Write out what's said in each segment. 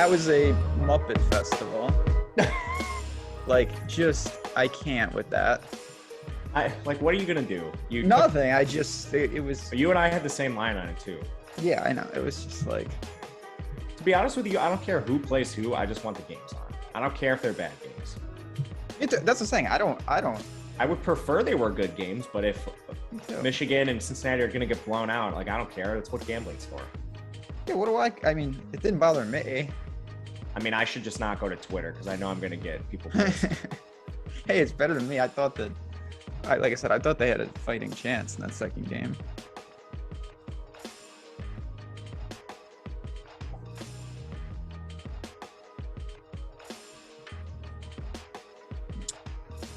That was a Muppet Festival. I can't with that. What are you gonna do? Nothing. It was. You and I had the same line on it too. Yeah, I know. It was just like. To be honest with you, I don't care who plays who. I just want the games on. I don't care if they're bad games. That's the thing. I don't. I would prefer they were good games, but if Michigan and Cincinnati are gonna get blown out, I don't care. That's what gambling's for. Yeah. What do I mean, it didn't bother me. I mean, I should just not go to Twitter because I know I'm gonna get people pissed. Hey, it's better than me. I thought that. Like I said, I thought they had a fighting chance in that second game.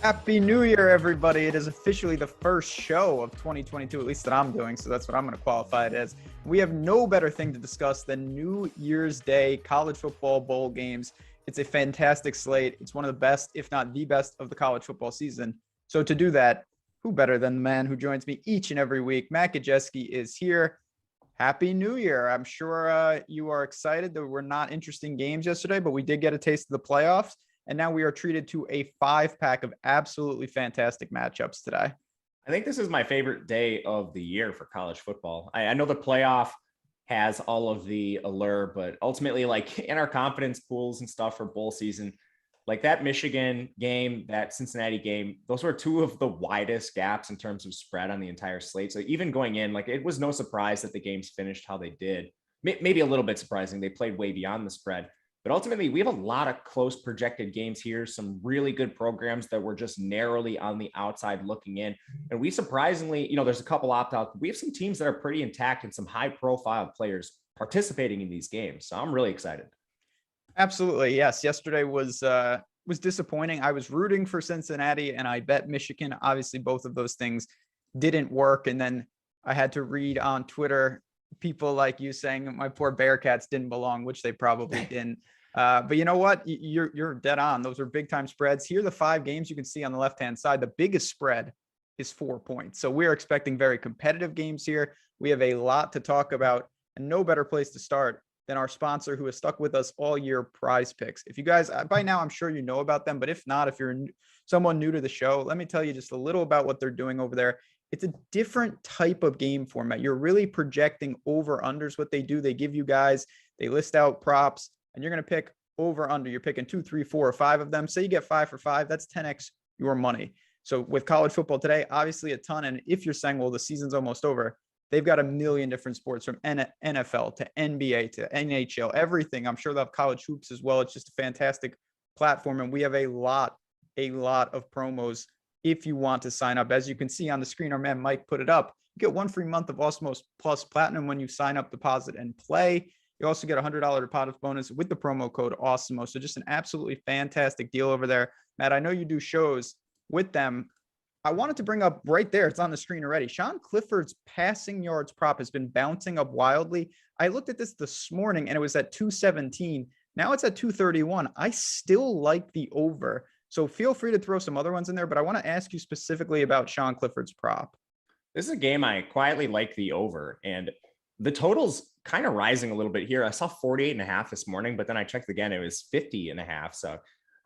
Happy New Year, everybody. It is officially the first show of 2022, at least that I'm doing, so that's what I'm going to qualify it as. We have no better thing to discuss than New Year's Day college football bowl games. It's a fantastic slate. It's one of the best, if not the best, of the college football season. So to do that, who better than the man who joins me each and every week? Matt Gajewski is here. Happy New Year. I'm sure you are excited. There were not interesting games yesterday, but we did get a taste of the playoffs. And now we are treated to a 5-pack of absolutely fantastic matchups today. I think this is my favorite day of the year for college football. I know the playoff has all of the allure, but ultimately, in our confidence pools and stuff for bowl season, that Michigan game, that Cincinnati game, those were two of the widest gaps in terms of spread on the entire slate. So even going in, it was no surprise that the games finished how they did. Maybe a little bit surprising. They played way beyond the spread. But ultimately, we have a lot of close projected games here, some really good programs that were just narrowly on the outside looking in. And we surprisingly, there's a couple opt-outs. We have some teams that are pretty intact and some high-profile players participating in these games. So I'm really excited. Absolutely, yes. Yesterday was disappointing. I was rooting for Cincinnati, and I bet Michigan. Obviously, both of those things didn't work. And then I had to read on Twitter people like you saying my poor Bearcats didn't belong, which they probably didn't. But you know what? You're dead on. Those are big time spreads. Here are the 5 games you can see on the left-hand side. The biggest spread is 4 points. So we're expecting very competitive games here. We have a lot to talk about, and no better place to start than our sponsor who has stuck with us all year, PrizePicks. If you guys, by now, I'm sure you know about them, but if not, if you're someone new to the show, let me tell you just a little about what they're doing over there. It's a different type of game format. You're really projecting over-unders. What they do, they give you guys, they list out props, and you're going to pick over-under. You're picking 2, 3, 4, or 5 of them. Say you get 5 for 5, that's 10x your money. So with college football today, obviously a ton. And if you're saying, well, the season's almost over, they've got a million different sports from NFL to NBA to NHL, everything. I'm sure they'll have college hoops as well. It's just a fantastic platform. And we have a lot of promos if you want to sign up. As you can see on the screen, our man Mike put it up. You get 1 free month of Awesemo Plus Platinum when you sign up, deposit, and play. You also get a $100 deposit bonus with the promo code Awesemo. So just an absolutely fantastic deal over there. Matt, I know you do shows with them. I wanted to bring up right there, it's on the screen already. Sean Clifford's passing yards prop has been bouncing up wildly. I looked at this morning and it was at 217. Now it's at 231. I still like the over. So feel free to throw some other ones in there, but I want to ask you specifically about Sean Clifford's prop. This is a game I quietly like the over, and the total's kind of rising a little bit here. I saw 48.5 this morning, but then I checked again, it was 50.5. So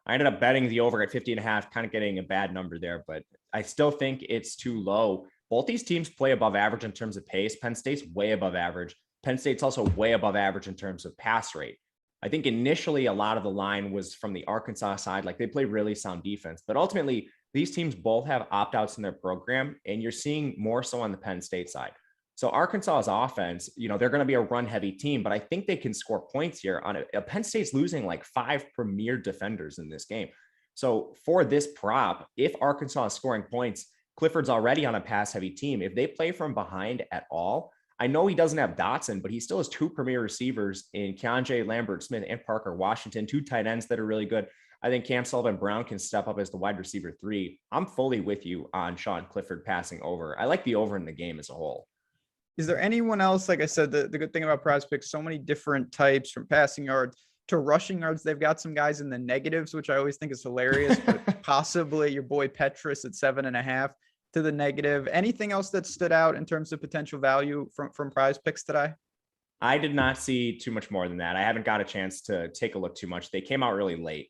I ended up betting the over at 50.5, kind of getting a bad number there, but I still think it's too low. Both these teams play above average in terms of pace. Penn State's way above average. Penn State's also way above average in terms of pass rate. I think initially a lot of the line was from the Arkansas side, they play really sound defense, but ultimately these teams both have opt-outs in their program, and you're seeing more so on the Penn State side. So Arkansas's offense, they're going to be a run-heavy team, but I think they can score points here on it. Penn State's losing 5 premier defenders in this game. So for this prop, if Arkansas is scoring points, Clifford's already on a pass-heavy team. If they play from behind at all, I know he doesn't have Dotson, but he still has 2 premier receivers in Keontae Lambert-Smith and Parker Washington, 2 tight ends that are really good. I think Cam Sullivan-Brown can step up as the wide receiver 3. I'm fully with you on Sean Clifford passing over. I like the over in the game as a whole. Is there anyone else? Like I said, the good thing about PrizePicks, so many different types from passing yards to rushing yards. They've got some guys in the negatives, which I always think is hilarious, but possibly your boy Petrus at 7.5. to the negative. Anything else that stood out in terms of potential value from PrizePicks today? I did not see too much more than that. I haven't got a chance to take a look too much. They came out really late.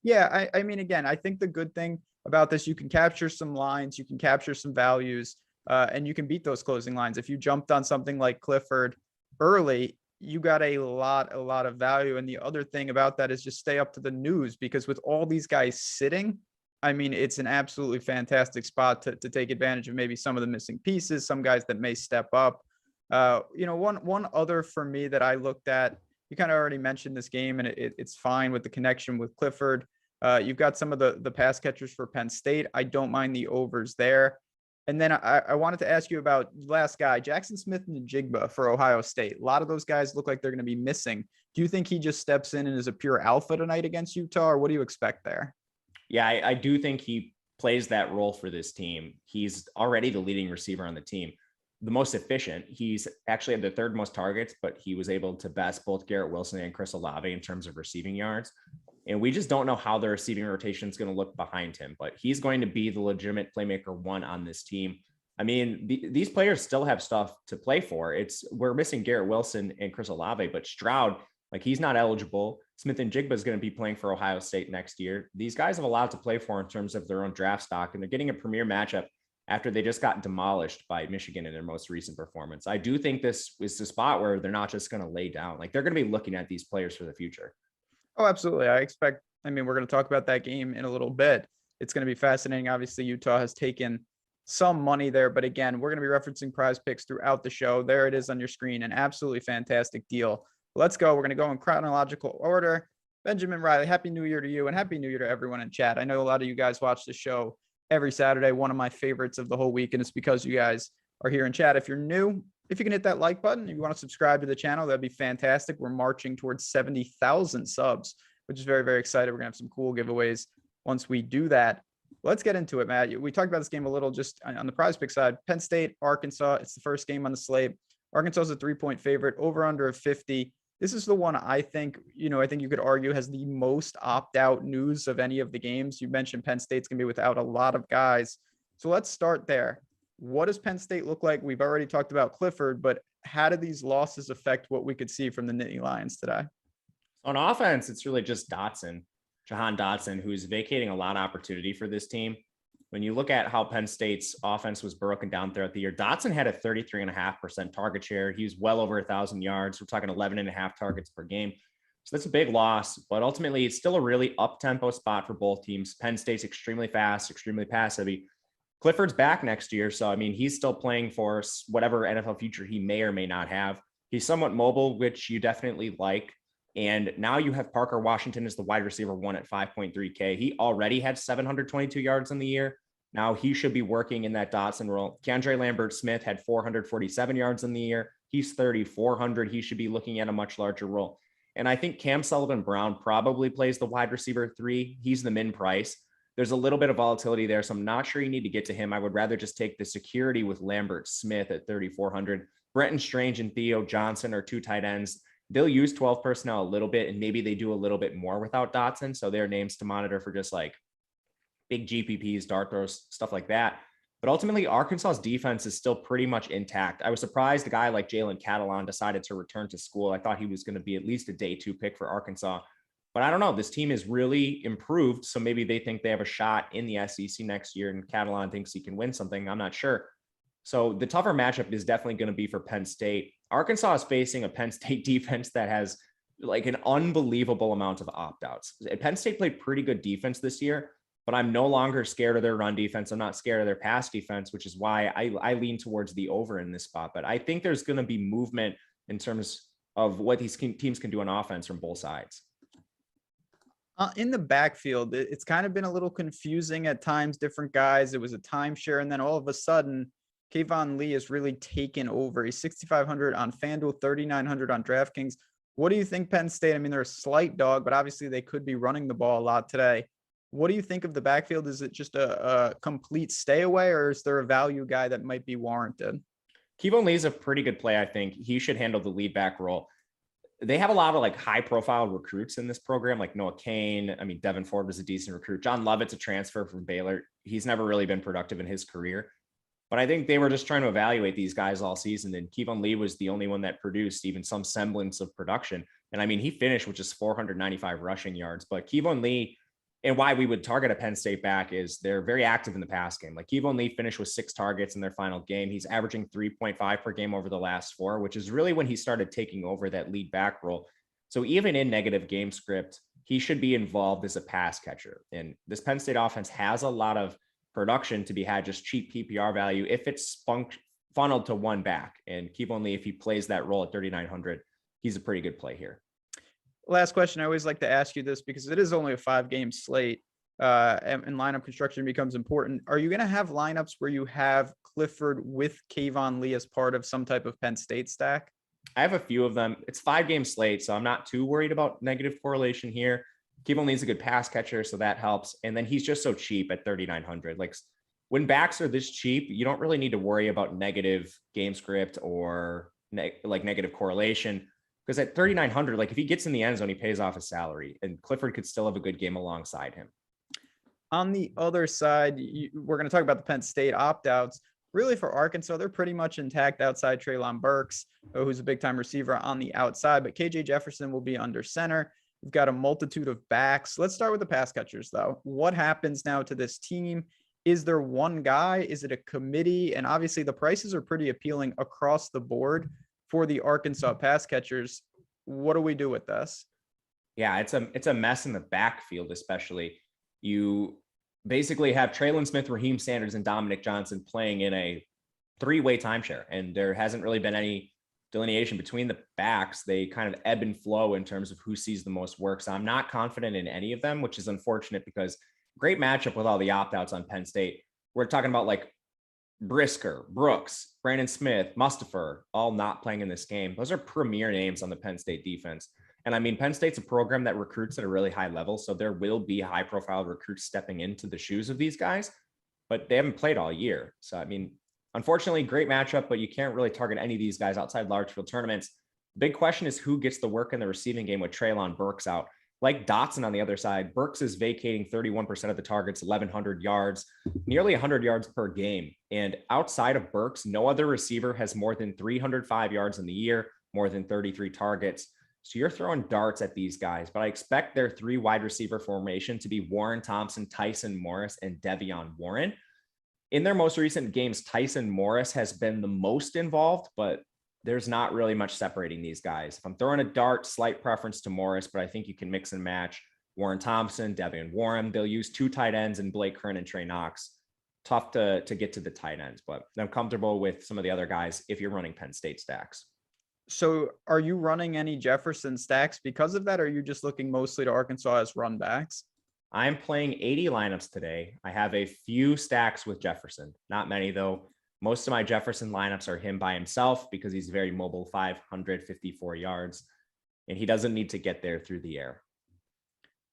Yeah, I mean, again, I think the good thing about this, you can capture some lines, you can capture some values, and you can beat those closing lines. If you jumped on something like Clifford early, you got a lot of value. And the other thing about that is just stay up to the news, because with all these guys sitting, I mean, it's an absolutely fantastic spot to take advantage of maybe some of the missing pieces, some guys that may step up. One other for me that I looked at, you kind of already mentioned this game, and it's fine with the connection with Clifford. You've got some of the pass catchers for Penn State. I don't mind the overs there. And then I wanted to ask you about last guy, Jackson Smith and Jigba for Ohio State. A lot of those guys look like they're going to be missing. Do you think he just steps in and is a pure alpha tonight against Utah, or what do you expect there? Yeah, I do think he plays that role for this team. He's already the leading receiver on the team, the most efficient. He's actually had the third most targets, but he was able to best both Garrett Wilson and Chris Olave in terms of receiving yards. And we just don't know how the receiving rotation is going to look behind him, but he's going to be the legitimate playmaker one on this team. I mean, these players still have stuff to play for. We're missing Garrett Wilson and Chris Olave, but Stroud, like, he's not eligible. Smith and Jigba is going to be playing for Ohio State next year. These guys have a lot to play for in terms of their own draft stock, and they're getting a premier matchup after they just got demolished by Michigan in their most recent performance. I do think this is the spot where they're not just going to lay down. Like, they're going to be looking at these players for the future. Oh, absolutely. I mean, we're going to talk about that game in a little bit. It's going to be fascinating. Obviously, Utah has taken some money there, but again, we're going to be referencing PrizePicks throughout the show. There it is on your screen. An absolutely fantastic deal. Let's go. We're going to go in chronological order. Benjamin Riley, Happy New Year to you, and Happy New Year to everyone in chat. I know a lot of you guys watch the show every Saturday, one of my favorites of the whole week, and it's because you guys are here in chat. If you're new, if you can hit that like button, if you want to subscribe to the channel, that'd be fantastic. We're marching towards 70,000 subs, which is very, very excited. We're going to have some cool giveaways once we do that. Let's get into it, Matt. We talked about this game a little just on the PrizePicks side. Penn State, Arkansas, it's the first game on the slate. Arkansas is a 3-point favorite, over under of 50. This is the one I think you could argue has the most opt-out news of any of the games. You mentioned Penn State's going to be without a lot of guys. So let's start there. What does Penn State look like? We've already talked about Clifford, but how do these losses affect what we could see from the Nittany Lions today? On offense, it's really just Jahan Dotson, who's vacating a lot of opportunity for this team. When you look at how Penn State's offense was broken down throughout the year, Dotson had a 33.5% target share. He was well over 1,000 yards. We're talking 11.5 targets per game. So that's a big loss, but ultimately it's still a really up-tempo spot for both teams. Penn State's extremely fast, extremely pass-heavy. Clifford's back next year, so, I mean, he's still playing for whatever NFL future he may or may not have. He's somewhat mobile, which you definitely like. And now you have Parker Washington as the wide receiver one at 5.3K. He already had 722 yards in the year. Now he should be working in that Dotson role. Keandre Lambert-Smith had 447 yards in the year. He's 3,400. He should be looking at a much larger role. And I think Cam Sullivan-Brown probably plays the wide receiver 3. He's the min price. There's a little bit of volatility there, so I'm not sure you need to get to him. I would rather just take the security with Lambert-Smith at 3,400. Brenton Strange and Theo Johnson are 2 tight ends. They'll use 12 personnel a little bit, and maybe they do a little bit more without Dotson. So they're names to monitor for just like big GPPs, dart throws, stuff like that. But ultimately, Arkansas's defense is still pretty much intact. I was surprised a guy like Jalen Catalon decided to return to school. I thought he was going to be at least a day 2 pick for Arkansas. But I don't know. This team is really improved. So maybe they think they have a shot in the SEC next year, and Catalon thinks he can win something. I'm not sure. So the tougher matchup is definitely going to be for Penn State. Arkansas is facing a Penn State defense that has like an unbelievable amount of opt-outs. Penn State played pretty good defense this year, but I'm no longer scared of their run defense. I'm not scared of their pass defense, which is why I lean towards the over in this spot. But I think there's going to be movement in terms of what these teams can do on offense from both sides. In the backfield, it's kind of been a little confusing at times, different guys. It was a timeshare, and then all of a sudden, Kayvon Lee has really taken over. He's 6,500 on FanDuel, 3,900 on DraftKings. What do you think, Penn State? I mean, they're a slight dog, but obviously they could be running the ball a lot today. What do you think of the backfield? Is it just a complete stay away, or is there a value guy that might be warranted? Kayvon Lee is a pretty good play. I think he should handle the lead back role. They have a lot of like high profile recruits in this program, like Noah Kane. I mean, Devin Ford was a decent recruit. John Lovett's a transfer from Baylor. He's never really been productive in his career. But I think they were just trying to evaluate these guys all season. And Kevon Lee was the only one that produced even some semblance of production. And I mean, he finished with just 495 rushing yards. But Kevon Lee, and why we would target a Penn State back is they're very active in the pass game. Like Kevon Lee finished with 6 targets in their final game. He's averaging 3.5 per game over the last 4, which is really when he started taking over that lead back role. So even in negative game script, he should be involved as a pass catcher. And this Penn State offense has a lot of production to be had, just cheap PPR value if it's funneled to one back. And Kevon Lee, if he plays that role at 3,900, he's a pretty good play here. Last question. I always like to ask you this because it is only a 5-game slate, and lineup construction becomes important. Are you going to have lineups where you have Clifford with Kevon Lee as part of some type of Penn State stack? I have a few of them. It's 5-game slate, so I'm not too worried about negative correlation here. Kevon Lee's a good pass catcher, so that helps. And then he's just so cheap at 3,900. Like when backs are this cheap, you don't really need to worry about negative game script or negative correlation. Because at 3,900, like if he gets in the end zone, he pays off his salary, and Clifford could still have a good game alongside him. On the other side, we're going to talk about the Penn State opt-outs. Really for Arkansas, they're pretty much intact outside Treylon Burks, who's a big-time receiver on the outside, but KJ Jefferson will be under center. We've got a multitude of backs. Let's start with the pass catchers, though. What happens now to this team? Is there one guy? Is it a committee? And obviously the prices are pretty appealing across the board for the Arkansas pass catchers. What do we do with this? Yeah, it's a mess in the backfield, especially. You basically have Traylon Smith, Raheem Sanders, and Dominic Johnson playing in a 3-way timeshare, and there hasn't really been any delineation between the backs. They kind of ebb and flow in terms of who sees the most work. So I'm not confident in any of them, which is unfortunate because great matchup with all the opt-outs on Penn State. We're talking about like Brisker, Brooks, Brandon Smith, Mustipher, all not playing in this game. Those are premier names on the Penn State defense. And I mean, Penn State's a program that recruits at a really high level. So there will be high profile recruits stepping into the shoes of these guys, but they haven't played all year. So, I mean, unfortunately, great matchup, but you can't really target any of these guys outside large field tournaments. The big question is who gets the work in the receiving game with Treylon Burks out. Like Dotson on the other side, Burks is vacating 31% of the targets, 1,100 yards, nearly 100 yards per game. And outside of Burks, no other receiver has more than 305 yards in the year, more than 33 targets. So you're throwing darts at these guys, but I expect their 3 wide receiver formation to be Warren Thompson, Tyson Morris, and Devion Warren. In their most recent games, Tyson Morris has been the most involved, but there's not really much separating these guys. If I'm throwing a dart, slight preference to Morris, but I think you can mix and match Warren Thompson, Devion Warren. They'll use 2 tight ends in Blake Kern and Trey Knox. Tough to get to the tight ends, but I'm comfortable with some of the other guys if you're running Penn State stacks. So are you running any Jefferson stacks because of that? Or are you just looking mostly to Arkansas as run backs? I'm playing 80 lineups today. I have a few stacks with Jefferson, not many though. Most of my Jefferson lineups are him by himself because he's very mobile, 554 yards, and he doesn't need to get there through the air.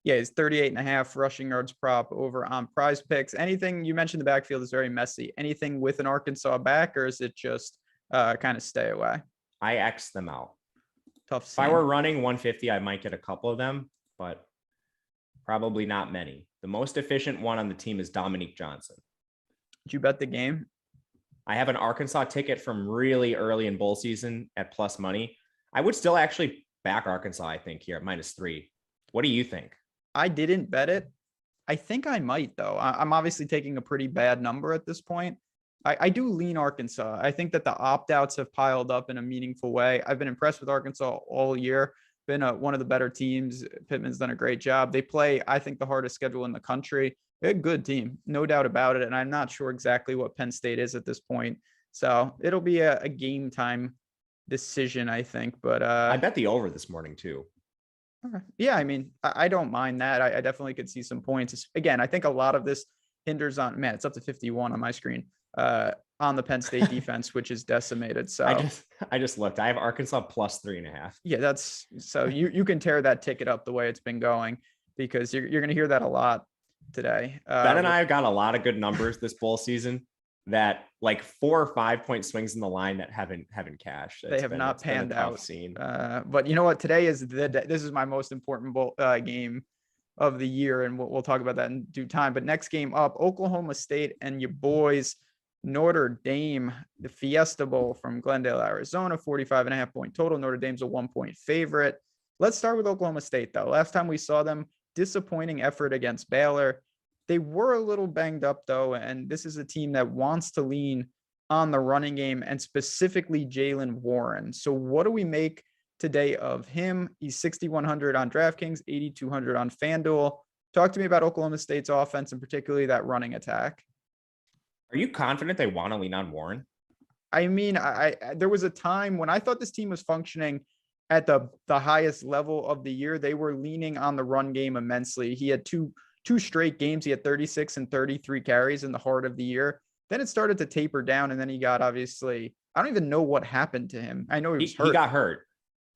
Yeah, he's 38.5 rushing yards prop over on PrizePicks. Anything you mentioned, the backfield is very messy. Anything with an Arkansas back, or is it just kind of stay away? I X them out. Tough. If I were running 150, I might get a couple of them, but probably not many. The most efficient one on the team is Dominique Johnson. Did you bet the game? I have an Arkansas ticket from really early in bowl season at plus money. I would still actually back Arkansas, I think, here at -3. What do you think? I didn't bet it. I think I might, though. I'm obviously taking a pretty bad number at this point. I do lean Arkansas. I think that the opt-outs have piled up in a meaningful way. I've been impressed with Arkansas all year. Been one of the better teams. Pittman's done a great job. They play, I think, the hardest schedule in the country. They're a good team, no doubt about it. And I'm not sure exactly what Penn State is at this point. So it'll be a game time decision, I think. But I bet the over this morning too. Yeah, I mean, I don't mind that. I definitely could see some points. Again, I think a lot of this hinders on, man, it's up to 51 on my screen, on the Penn State defense, which is decimated. So I just looked. I have Arkansas +3.5. Yeah, that's so you can tear that ticket up the way it's been going, because you're going to hear that a lot today. Ben and I have got a lot of good numbers this bowl season that like 4 or 5 point swings in the line that haven't cashed. They have not panned out. But you know what? Today is this is my most important game of the year, and we'll talk about that in due time. But next game up, Oklahoma State and your boys. Notre Dame, the Fiesta Bowl from Glendale, Arizona, 45.5-point total. Notre Dame's a 1-point favorite. Let's start with Oklahoma State, though. Last time we saw them, disappointing effort against Baylor. They were a little banged up, though, and this is a team that wants to lean on the running game and specifically Jaylen Warren. So what do we make today of him? He's 6,100 on DraftKings, 8,200 on FanDuel. Talk to me about Oklahoma State's offense and particularly that running attack. Are you confident they want to lean on Warren? I mean, there was a time when I thought this team was functioning at the highest level of the year. They were leaning on the run game immensely. He had two straight games. He had 36 and 33 carries in the heart of the year. Then it started to taper down, and then he got, obviously, I don't even know what happened to him. I know he was hurt. He got hurt.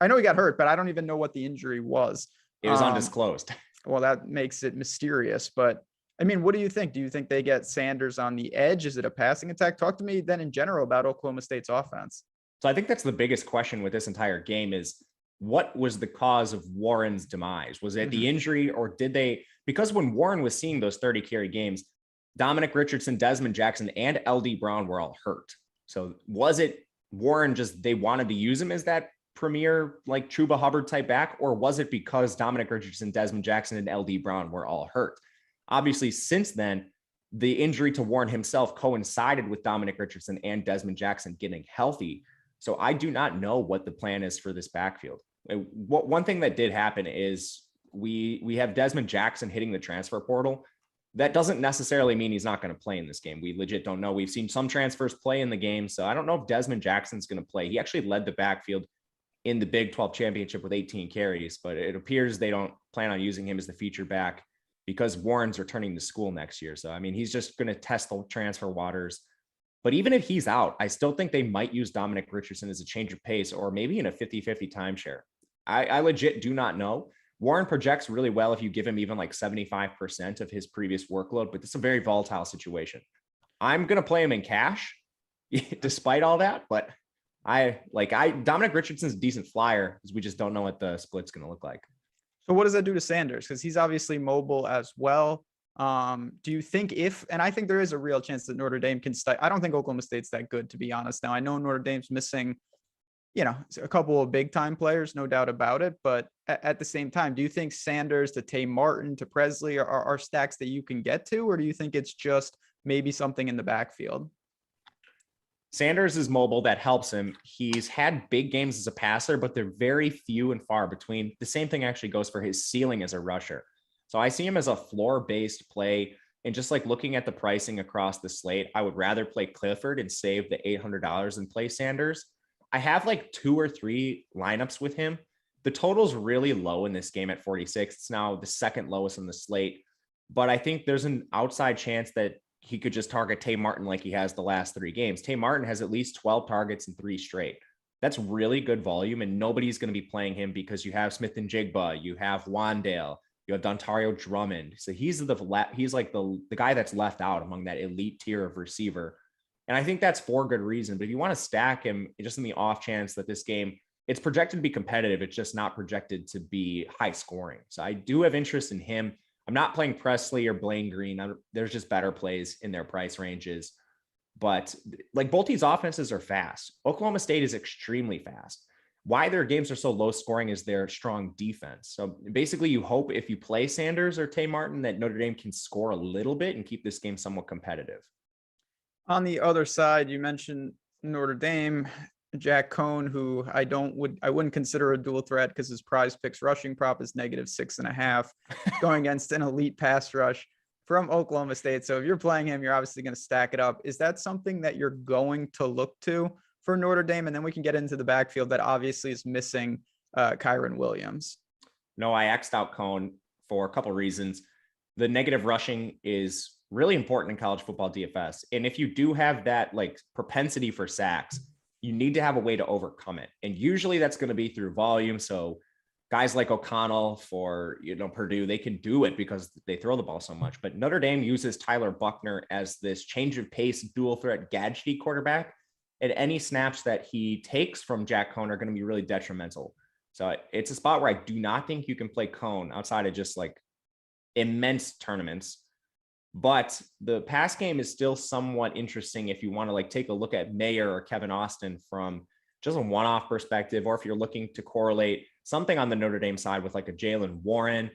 I know he got hurt, but I don't even know what the injury was. It was undisclosed. Well, that makes it mysterious, but I mean, what do you think? Do you think they get Sanders on the edge? Is it a passing attack? Talk to me then in general about Oklahoma State's offense. So I think that's the biggest question with this entire game is what was the cause of Warren's demise? Was it the injury, or did they, because when Warren was seeing those 30 carry games, Dominic Richardson, Desmond Jackson, and LD Brown were all hurt. So was it Warren just, they wanted to use him as that premier, like Chuba Hubbard type back, or was it because Dominic Richardson, Desmond Jackson, and LD Brown were all hurt? Obviously, since then, the injury to Warren himself coincided with Dominic Richardson and Desmond Jackson getting healthy. So I do not know what the plan is for this backfield. One thing that did happen is we have Desmond Jackson hitting the transfer portal. That doesn't necessarily mean he's not going to play in this game. We legit don't know. We've seen some transfers play in the game, so I don't know if Desmond Jackson's going to play. He actually led the backfield in the Big 12 championship with 18 carries, but it appears they don't plan on using him as the feature back because Warren's returning to school next year. So, I mean, he's just going to test the transfer waters. But even if he's out, I still think they might use Dominic Richardson as a change of pace or maybe in a 50-50 timeshare. I legit do not know. Warren projects really well if you give him even like 75% of his previous workload, but it's a very volatile situation. I'm going to play him in cash despite all that, but Dominic Richardson's a decent flyer because we just don't know what the split's going to look like. So what does that do to Sanders? Because he's obviously mobile as well. Do you think and I think there is a real chance that Notre Dame can I don't think Oklahoma State's that good, to be honest. Now, I know Notre Dame's missing, a couple of big time players, no doubt about it. But at the same time, do you think Sanders to Tay Martin to Presley are stacks that you can get to, or do you think it's just maybe something in the backfield? Sanders is mobile. That helps him. He's had big games as a passer, but they're very few and far between. The same thing actually goes for his ceiling as a rusher. So I see him as a floor-based play. And just like looking at the pricing across the slate, I would rather play Clifford and save the $800 and play Sanders. I have like 2 or 3 lineups with him. The total's really low in this game at 46. It's now the second lowest on the slate. But I think there's an outside chance that he could just target Tay Martin like he has the last 3 games. Tay Martin has at least 12 targets in 3 straight. That's really good volume, and nobody's going to be playing him because you have Smith and Jigba, you have Wandale, you have Dontario Drummond. So he's like the guy that's left out among that elite tier of receiver. And I think that's for good reason. But if you want to stack him just in the off chance that this game, it's projected to be competitive, it's just not projected to be high scoring. So I do have interest in him. I'm not playing Presley or Blaine Green. There's just better plays in their price ranges. But like both these offenses are fast. Oklahoma State is extremely fast. Why their games are so low scoring is their strong defense. So basically you hope if you play Sanders or Tay Martin that Notre Dame can score a little bit and keep this game somewhat competitive. On the other side, you mentioned Notre Dame, Jack Cohn, who I wouldn't consider a dual threat because his PrizePicks rushing prop is -6.5 going against an elite pass rush from Oklahoma State. So if you're playing him, you're obviously going to stack it up. Is that something that you're going to look to for Notre Dame? And then we can get into the backfield that obviously is missing Kyron Williams. No, I X'd out Cohn for a couple of reasons. The negative rushing is really important in college football DFS. And if you do have that like propensity for sacks, you need to have a way to overcome it. And usually that's going to be through volume. So guys like O'Connell for, Purdue, they can do it because they throw the ball so much. But Notre Dame uses Tyler Buckner as this change of pace, dual threat Gajewski quarterback. And any snaps that he takes from Jack Cohn are going to be really detrimental. So it's a spot where I do not think you can play Cohn outside of just like immense tournaments. But the pass game is still somewhat interesting if you want to like take a look at Mayer or Kevin Austin from just a one-off perspective, or if you're looking to correlate something on the Notre Dame side with like a Jalen Warren.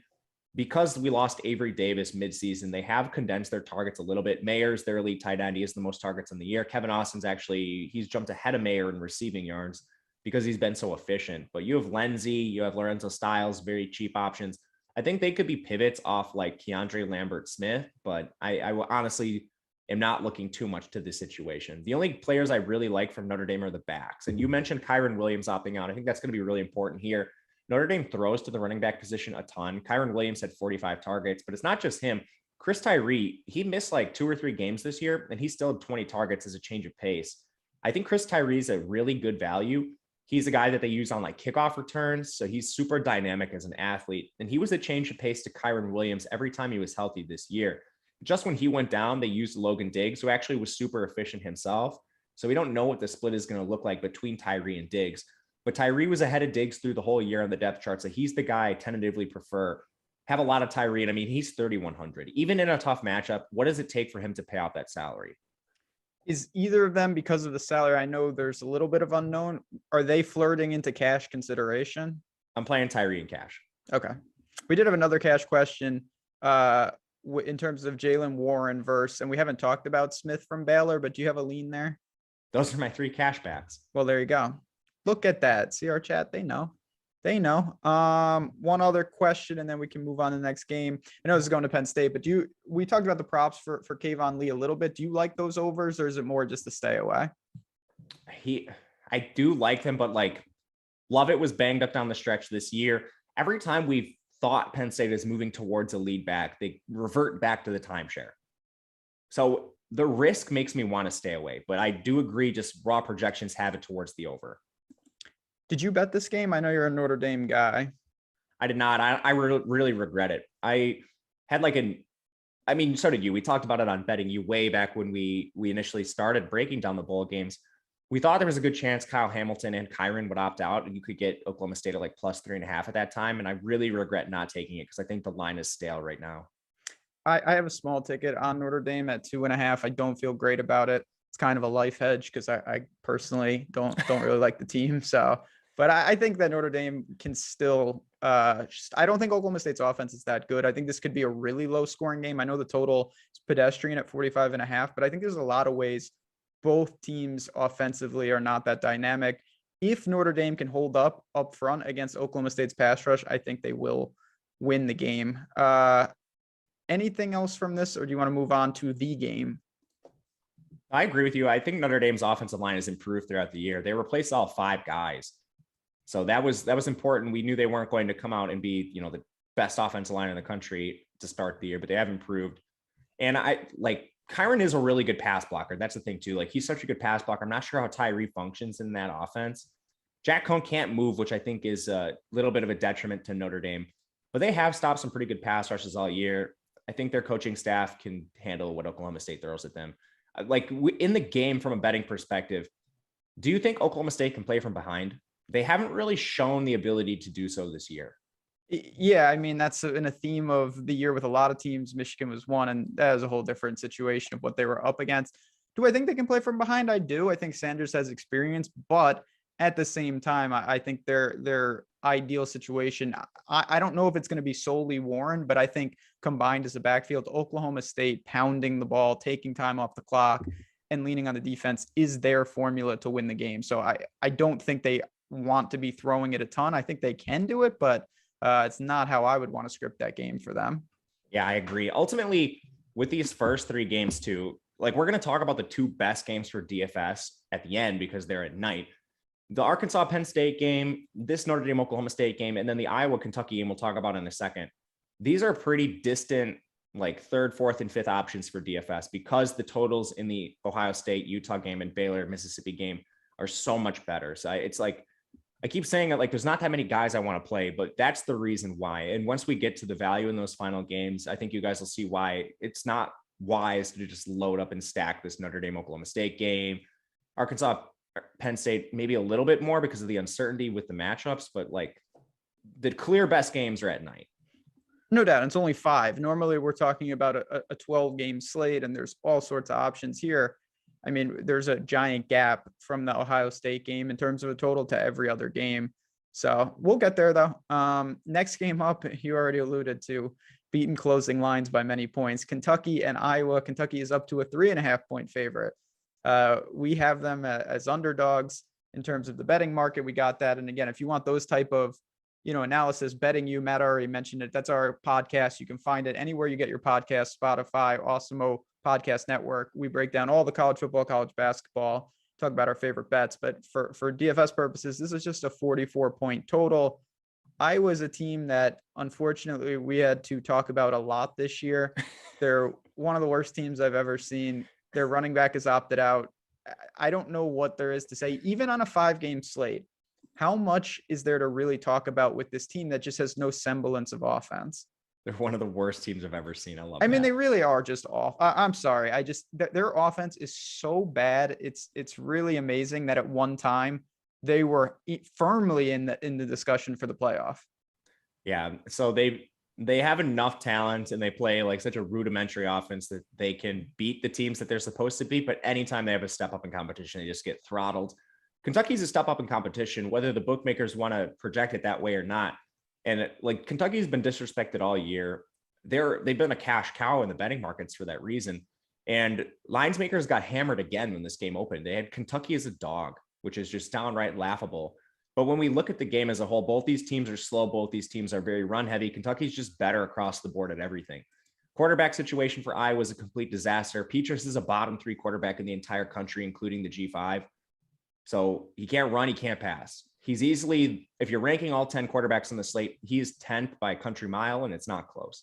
Because we lost Avery Davis midseason, they have condensed their targets a little bit. Mayer's their elite tight end. He has the most targets in the year. Kevin Austin's he's jumped ahead of Mayer in receiving yards because he's been so efficient. But you have Lenzy, you have Lorenzo Styles, very cheap options. I think they could be pivots off like Keandre Lambert-Smith, but I honestly am not looking too much to this situation. The only players I really like from Notre Dame are the backs. And you mentioned Kyron Williams opting out. I think that's going to be really important here. Notre Dame throws to the running back position a ton. Kyron Williams had 45 targets, but it's not just him. Chris Tyree, he missed like 2 or 3 games this year, and he still had 20 targets as a change of pace. I think Chris Tyree is a really good value. He's a guy that they use on like kickoff returns, so he's super dynamic as an athlete, and he was a change of pace to Kyron Williams every time he was healthy this year. Just when he went down, they used Logan Diggs, who actually was super efficient himself. So we don't know what the split is going to look like between Tyree and Diggs. But Tyree was ahead of Diggs through the whole year on the depth chart. So he's the guy I tentatively prefer. Have a lot of Tyree. And I mean, he's 3,100. Even in a tough matchup, what does it take for him to pay off that salary? Is either of them, because of the salary, I know there's a little bit of unknown, are they flirting into cash consideration? I'm playing Tyree in cash. Okay. We did have another cash question in terms of Jalen Warren versus, and we haven't talked about Smith from Baylor, but do you have a lean there? Those are my 3 cash backs. Well, there you go. Look at that. See our chat. They know. One other question, and then we can move on to the next game. I know this is going to Penn State, but we talked about the props for Kayvon Lee a little bit. Do you like those overs, or is it more just to stay away? I do like them, but like Lovett was banged up down the stretch this year. Every time we've thought Penn State is moving towards a lead back, they revert back to the timeshare. So the risk makes me want to stay away, but I do agree, just raw projections have it towards the over. Did you bet this game? I know you're a Notre Dame guy. I did not. I really regret it. I had so did you. We talked about it on Betting You way back when we initially started breaking down the bowl games. We thought there was a good chance Kyle Hamilton and Kyron would opt out, and you could get Oklahoma State at like +3.5 at that time. And I really regret not taking it because I think the line is stale right now. I have a small ticket on Notre Dame at 2.5. I don't feel great about it. It's kind of a life hedge because I personally don't really like the team. So, but I think that Notre Dame can still. I don't think Oklahoma State's offense is that good. I think this could be a really low scoring game. I know the total is pedestrian at 45.5, but I think there's a lot of ways both teams offensively are not that dynamic. If Notre Dame can hold up front against Oklahoma State's pass rush, I think they will win the game. Anything else from this, or do you want to move on to the game? I agree with you. I think Notre Dame's offensive line has improved throughout the year. They replaced all 5 guys. So that was important. We knew they weren't going to come out and be, the best offensive line in the country to start the year, but they have improved. And Kyron is a really good pass blocker. That's the thing too. Like, he's such a good pass blocker. I'm not sure how Tyree functions in that offense. Jack Cohn can't move, which I think is a little bit of a detriment to Notre Dame, but they have stopped some pretty good pass rushes all year. I think their coaching staff can handle what Oklahoma State throws at them. In the game, from a betting perspective, do you think Oklahoma State can play from behind? They haven't really shown the ability to do so this year. Yeah, I mean, that's in a theme of the year with a lot of teams. Michigan was one, and that is a whole different situation of what they were up against. Do I think they can play from behind? I do. I think Sanders has experience, but at the same time, I think their ideal situation, I don't know if it's going to be solely Warren, but I think combined as a backfield, Oklahoma State pounding the ball, taking time off the clock, and leaning on the defense is their formula to win the game. So I don't think they want to be throwing it a ton. I think they can do it, but it's not how I would want to script that game for them. Yeah, I agree. Ultimately, with these first 3 games too, we're going to talk about the 2 best games for DFS at the end because they're at night. The Arkansas-Penn State game, this Notre Dame-Oklahoma State game, and then the Iowa-Kentucky game we'll talk about in a second. These are pretty distant, 3rd, 4th, and 5th options for DFS because the totals in the Ohio State-Utah game and Baylor-Mississippi game are so much better. So it's I keep saying that there's not that many guys I want to play, but that's the reason why. And once we get to the value in those final games, I think you guys will see why it's not wise to just load up and stack this Notre Dame-Oklahoma State game. Arkansas Penn State maybe a little bit more because of the uncertainty with the matchups, but the clear best games are at night. No doubt. It's only 5. Normally we're talking about a 12 game slate, and there's all sorts of options here. I mean, there's a giant gap from the Ohio State game in terms of a total to every other game. So we'll get there though. Next game up, you already alluded to, beaten closing lines by many points. Kentucky and Iowa. Kentucky is up to a 3.5 point favorite. We have them as underdogs in terms of the betting market. We got that. And again, if you want those type of, analysis, betting you, Matt already mentioned it. That's our podcast. You can find it anywhere you get your podcast, Spotify, Awesemo Podcast Network. We break down all the college football, college basketball, talk about our favorite bets. But for DFS purposes, this is just a 44 point total. Iowa's a team that unfortunately we had to talk about a lot this year. They're one of the worst teams I've ever seen. Their running back is opted out. I don't know what there is to say, even on a 5 game slate. How much is there to really talk about with this team that just has no semblance of offense? They're one of the worst teams I've ever seen. I mean, they really are just off. I'm sorry. Their offense is so bad. It's really amazing that at one time they were firmly in the discussion for the playoff. Yeah. So they have enough talent and they play like such a rudimentary offense that they can beat the teams that they're supposed to beat. But anytime they have a step up in competition, they just get throttled. Kentucky's a step up in competition, whether the bookmakers want to project it that way or not. And Kentucky's been disrespected all year. They've been a cash cow in the betting markets for that reason. And lines makers got hammered again when this game opened. They had Kentucky as a dog, which is just downright laughable. But when we look at the game as a whole, both these teams are slow. Both these teams are very run heavy. Kentucky's just better across the board at everything. Quarterback situation for Iowa is a complete disaster. Petras is a bottom 3 quarterback in the entire country, including the G5. So he can't run, he can't pass. He's easily, if you're ranking all 10 quarterbacks on the slate, he's 10th by a country mile, and it's not close.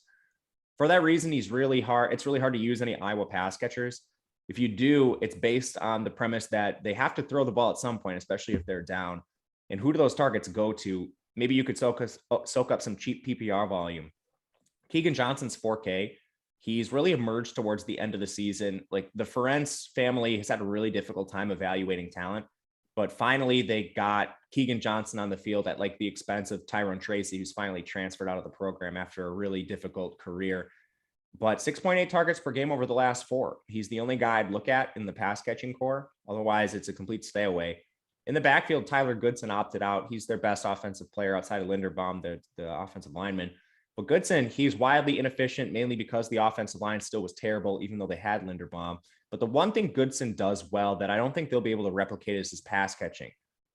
For that reason, it's really hard to use any Iowa pass catchers. If you do, it's based on the premise that they have to throw the ball at some point, especially if they're down. And who do those targets go to? Maybe you could soak up some cheap PPR volume. Keegan Johnson's 4K. He's really emerged towards the end of the season. Like, the Ferenc family has had a really difficult time evaluating talent. But finally, they got Keegan Johnson on the field at the expense of Tyrone Tracy, who's finally transferred out of the program after a really difficult career. But 6.8 targets per game over the last 4. He's the only guy I'd look at in the pass catching core. Otherwise, it's a complete stay away. In the backfield, Tyler Goodson opted out. He's their best offensive player outside of Linderbaum, the offensive lineman. But Goodson, he's wildly inefficient, mainly because the offensive line still was terrible, even though they had Linderbaum. But the one thing Goodson does well that I don't think they'll be able to replicate is his pass catching.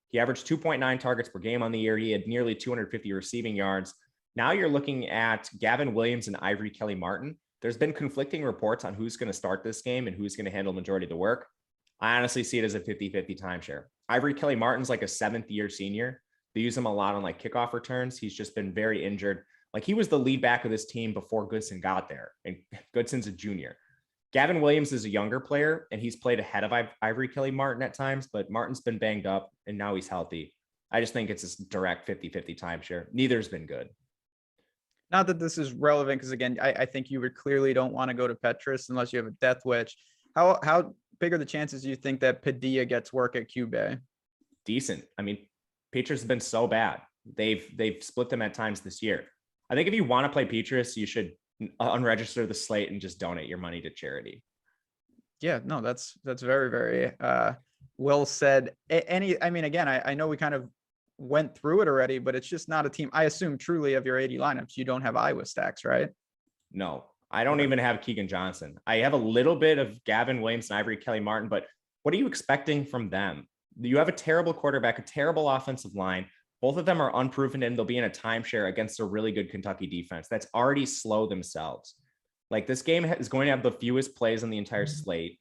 He averaged 2.9 targets per game on the year. He had nearly 250 receiving yards. Now you're looking at Gavin Williams and Ivory Kelly-Martin. There's been conflicting reports on who's going to start this game and who's going to handle the majority of the work. I honestly see it as a 50-50 timeshare. Ivory Kelly-Martin's like a 7th-year senior. They use him a lot on kickoff returns. He's just been very injured. He was the lead back of this team before Goodson got there, and Goodson's a junior. Gavin Williams is a younger player, and he's played ahead of Ivory Kelly-Martin at times, but Martin's been banged up, and now he's healthy. I just think it's a direct 50-50 timeshare. Neither's been good. Not that this is relevant, because, again, I think you would clearly don't want to go to Petras unless you have a death wish. How big are the chances you think that Padilla gets work at QB? Decent. I mean, Petras has been so bad. They've split them at times this year. I think if you want to play Petras, you should unregister the slate and just donate your money to charity. Yeah, no, that's very, very well said. I know we kind of went through it already, but it's just not a team. I assume truly of your 80 lineups, you don't have Iowa stacks, right? No, I don't even have Keegan Johnson. I have a little bit of Gavin Williams and Ivory Kelly-Martin, but what are you expecting from them? You have a terrible quarterback, a terrible offensive line. Both of them are unproven, and they'll be in a timeshare against a really good Kentucky defense that's already slow themselves. This game is going to have the fewest plays on the entire slate.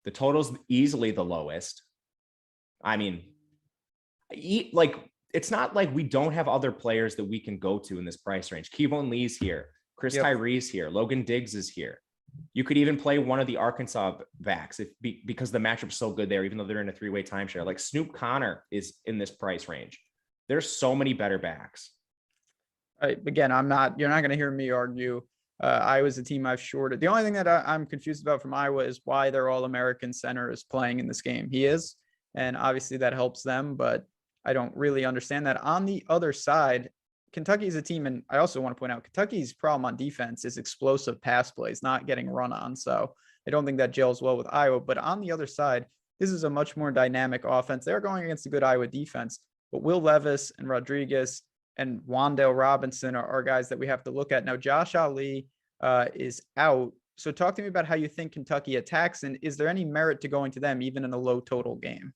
The total's easily the lowest. I mean, it's not like we don't have other players that we can go to in this price range. Kevon Lee's here. Chris Tyree's here. Logan Diggs is here. You could even play one of the Arkansas backs because the matchup's so good there, even though they're in a 3-way timeshare. Snoop Connor is in this price range. There's so many better backs. Again, you're not going to hear me argue. Iowa's a team I've shorted. The only thing that I'm confused about from Iowa is why their All-American center is playing in this game. He is, and obviously that helps them, but I don't really understand that. On the other side, Kentucky is a team, and I also want to point out Kentucky's problem on defense is explosive pass plays, not getting run on. So I don't think that gels well with Iowa. But on the other side, this is a much more dynamic offense. They're going against a good Iowa defense, but Will Levis and Rodriguez and Wandale Robinson are guys that we have to look at. Now, Josh Ali is out. So talk to me about how you think Kentucky attacks, and is there any merit to going to them even in a low total game?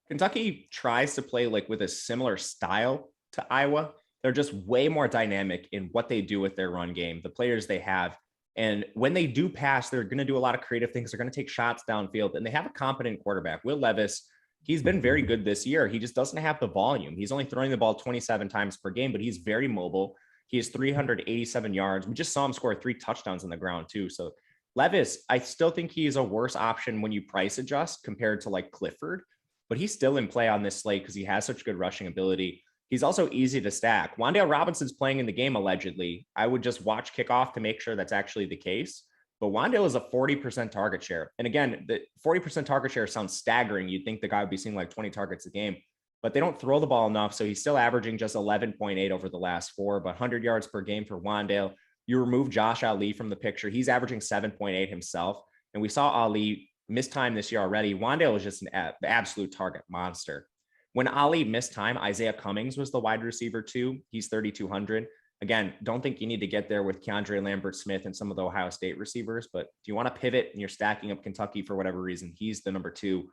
Kentucky tries to play like with a similar style to Iowa. They're just way more dynamic in what they do with their run game, the players they have. And when they do pass, they're going to do a lot of creative things. They're going to take shots downfield, and they have a competent quarterback. Will Levis, he's been very good this year. He just doesn't have the volume. He's only throwing the ball 27 times per game, but he's very mobile. He has 387 yards. We just saw him score 3 touchdowns on the ground too. So Levis, I still think he's a worse option when you price adjust compared to like Clifford, but he's still in play on this slate because he has such good rushing ability. He's also easy to stack. Wandale Robinson's playing in the game, allegedly. I would just watch kickoff to make sure that's actually the case. But Wandale is a 40% target share. And again, the 40% target share sounds staggering. You'd think the guy would be seeing like 20 targets a game, but they don't throw the ball enough. So he's still averaging just 11.8 over the last 4, but 100 yards per game for Wandale. You remove Josh Ali from the picture, he's averaging 7.8 himself. And we saw Ali miss time this year already. Wandale is just an absolute target monster. When Ali missed time, Isaiah Cummings was the wide receiver too. He's 3,200. Again, don't think you need to get there with Keandre Lambert-Smith and some of the Ohio State receivers, but if you want to pivot and you're stacking up Kentucky for whatever reason, he's the number 2.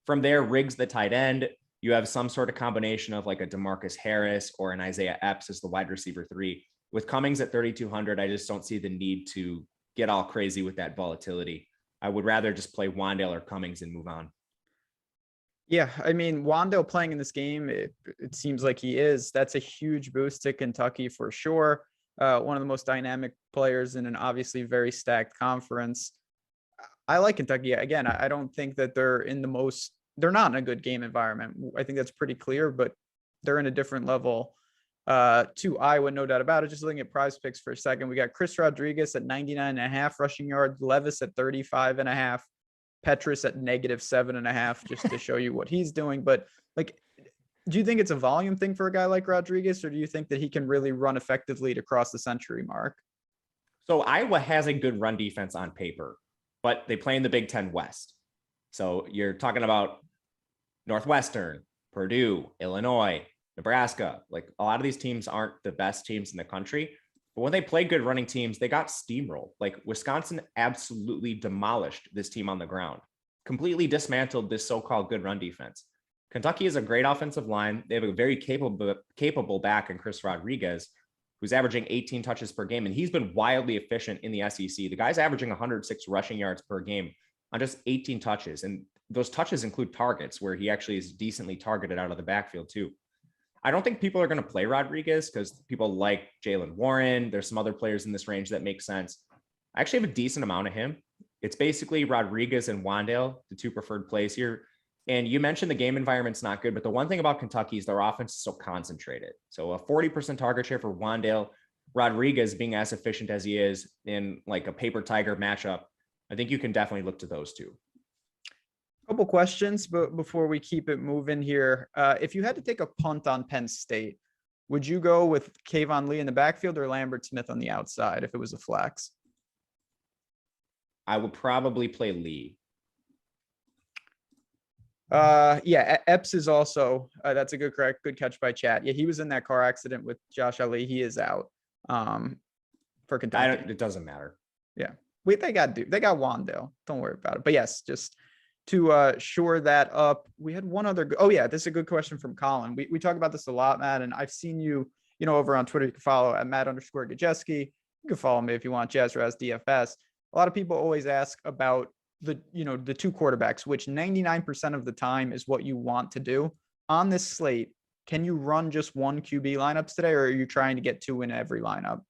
From there, Riggs, the tight end, you have some sort of combination of like a DeMarcus Harris or an Isaiah Epps as the wide receiver 3. With Cummings at 3,200, I just don't see the need to get all crazy with that volatility. I would rather just play Wandale or Cummings and move on. Yeah, I mean, Wandale playing in this game, it seems like he is. That's a huge boost to Kentucky for sure. One of the most dynamic players in an obviously very stacked conference. I like Kentucky. Again, I don't think that they're not in a good game environment. I think that's pretty clear, but they're in a different level to Iowa, no doubt about it. Just looking at PrizePicks for a second, we got Chris Rodriguez at 99.5 rushing yards, Levis at 35.5. Petrus at -7.5, just to show you what he's doing. But like, do you think it's a volume thing for a guy like Rodriguez, or do you think that he can really run effectively to cross the century mark? So Iowa has a good run defense on paper, but they play in the Big Ten West. So you're talking about Northwestern, Purdue, Illinois, Nebraska. Like a lot of these teams aren't the best teams in the country. But when they play good running teams, they got steamrolled. Like Wisconsin absolutely demolished this team on the ground, completely dismantled this so-called good run defense. Kentucky is a great offensive line. They have a very capable back in Chris Rodriguez, who's averaging 18 touches per game. And he's been wildly efficient in the SEC. The guy's averaging 106 rushing yards per game on just 18 touches. And those touches include targets where he actually is decently targeted out of the backfield too. I don't think people are going to play Rodriguez because people like Jalen Warren. There's some other players in this range that make sense. I actually have a decent amount of him. It's basically Rodriguez and Wandale, the 2 preferred plays here. And you mentioned the game environment's not good, but the one thing about Kentucky is their offense is so concentrated. So a 40% target share for Wandale, Rodriguez being as efficient as he is in like a paper tiger matchup. I think you can definitely look to those 2. Couple questions, but before we keep it moving here, if you had to take a punt on Penn State, would you go with Kayvon Lee in the backfield or Lambert-Smith on the outside if it was a flex? I would probably play Lee. Yeah, Epps is also that's a good catch by Chat. Yeah, he was in that car accident with Josh Ali. He is out for Kentucky. It doesn't matter. Yeah, they got Wandale. Don't worry about it. But yes, just to shore that up, we had one other. Oh yeah, this is a good question from Colin. We talk about this a lot, Matt, and I've seen you over on Twitter. You can follow at Matt_Gajewski. You can follow me if you want, Jazraz DFS. A lot of people always ask about the 2 quarterbacks, which 99% of the time is what you want to do on this slate. Can you run just 1 QB lineups today, or are you trying to get 2 in every lineup?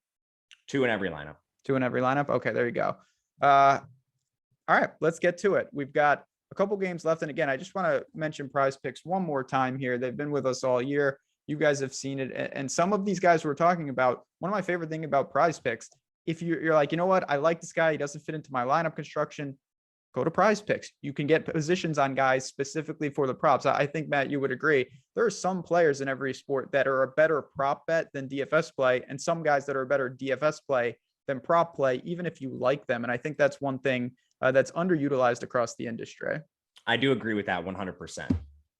2 in every lineup. 2 in every lineup. Okay, there you go. All right, let's get to it. We've got a couple games left. And again, I just want to mention PrizePicks one more time here. They've been with us all year. You guys have seen it. And some of these guys we're talking about, one of my favorite thing about PrizePicks, if you're like, you know what, I like this guy, he doesn't fit into my lineup construction, go to PrizePicks. You can get positions on guys specifically for the props. I think, Matt, you would agree. There are some players in every sport that are a better prop bet than DFS play, and some guys that are a better DFS play than prop play, even if you like them. And I think that's one thing that's underutilized across the industry. I do agree with that 100%.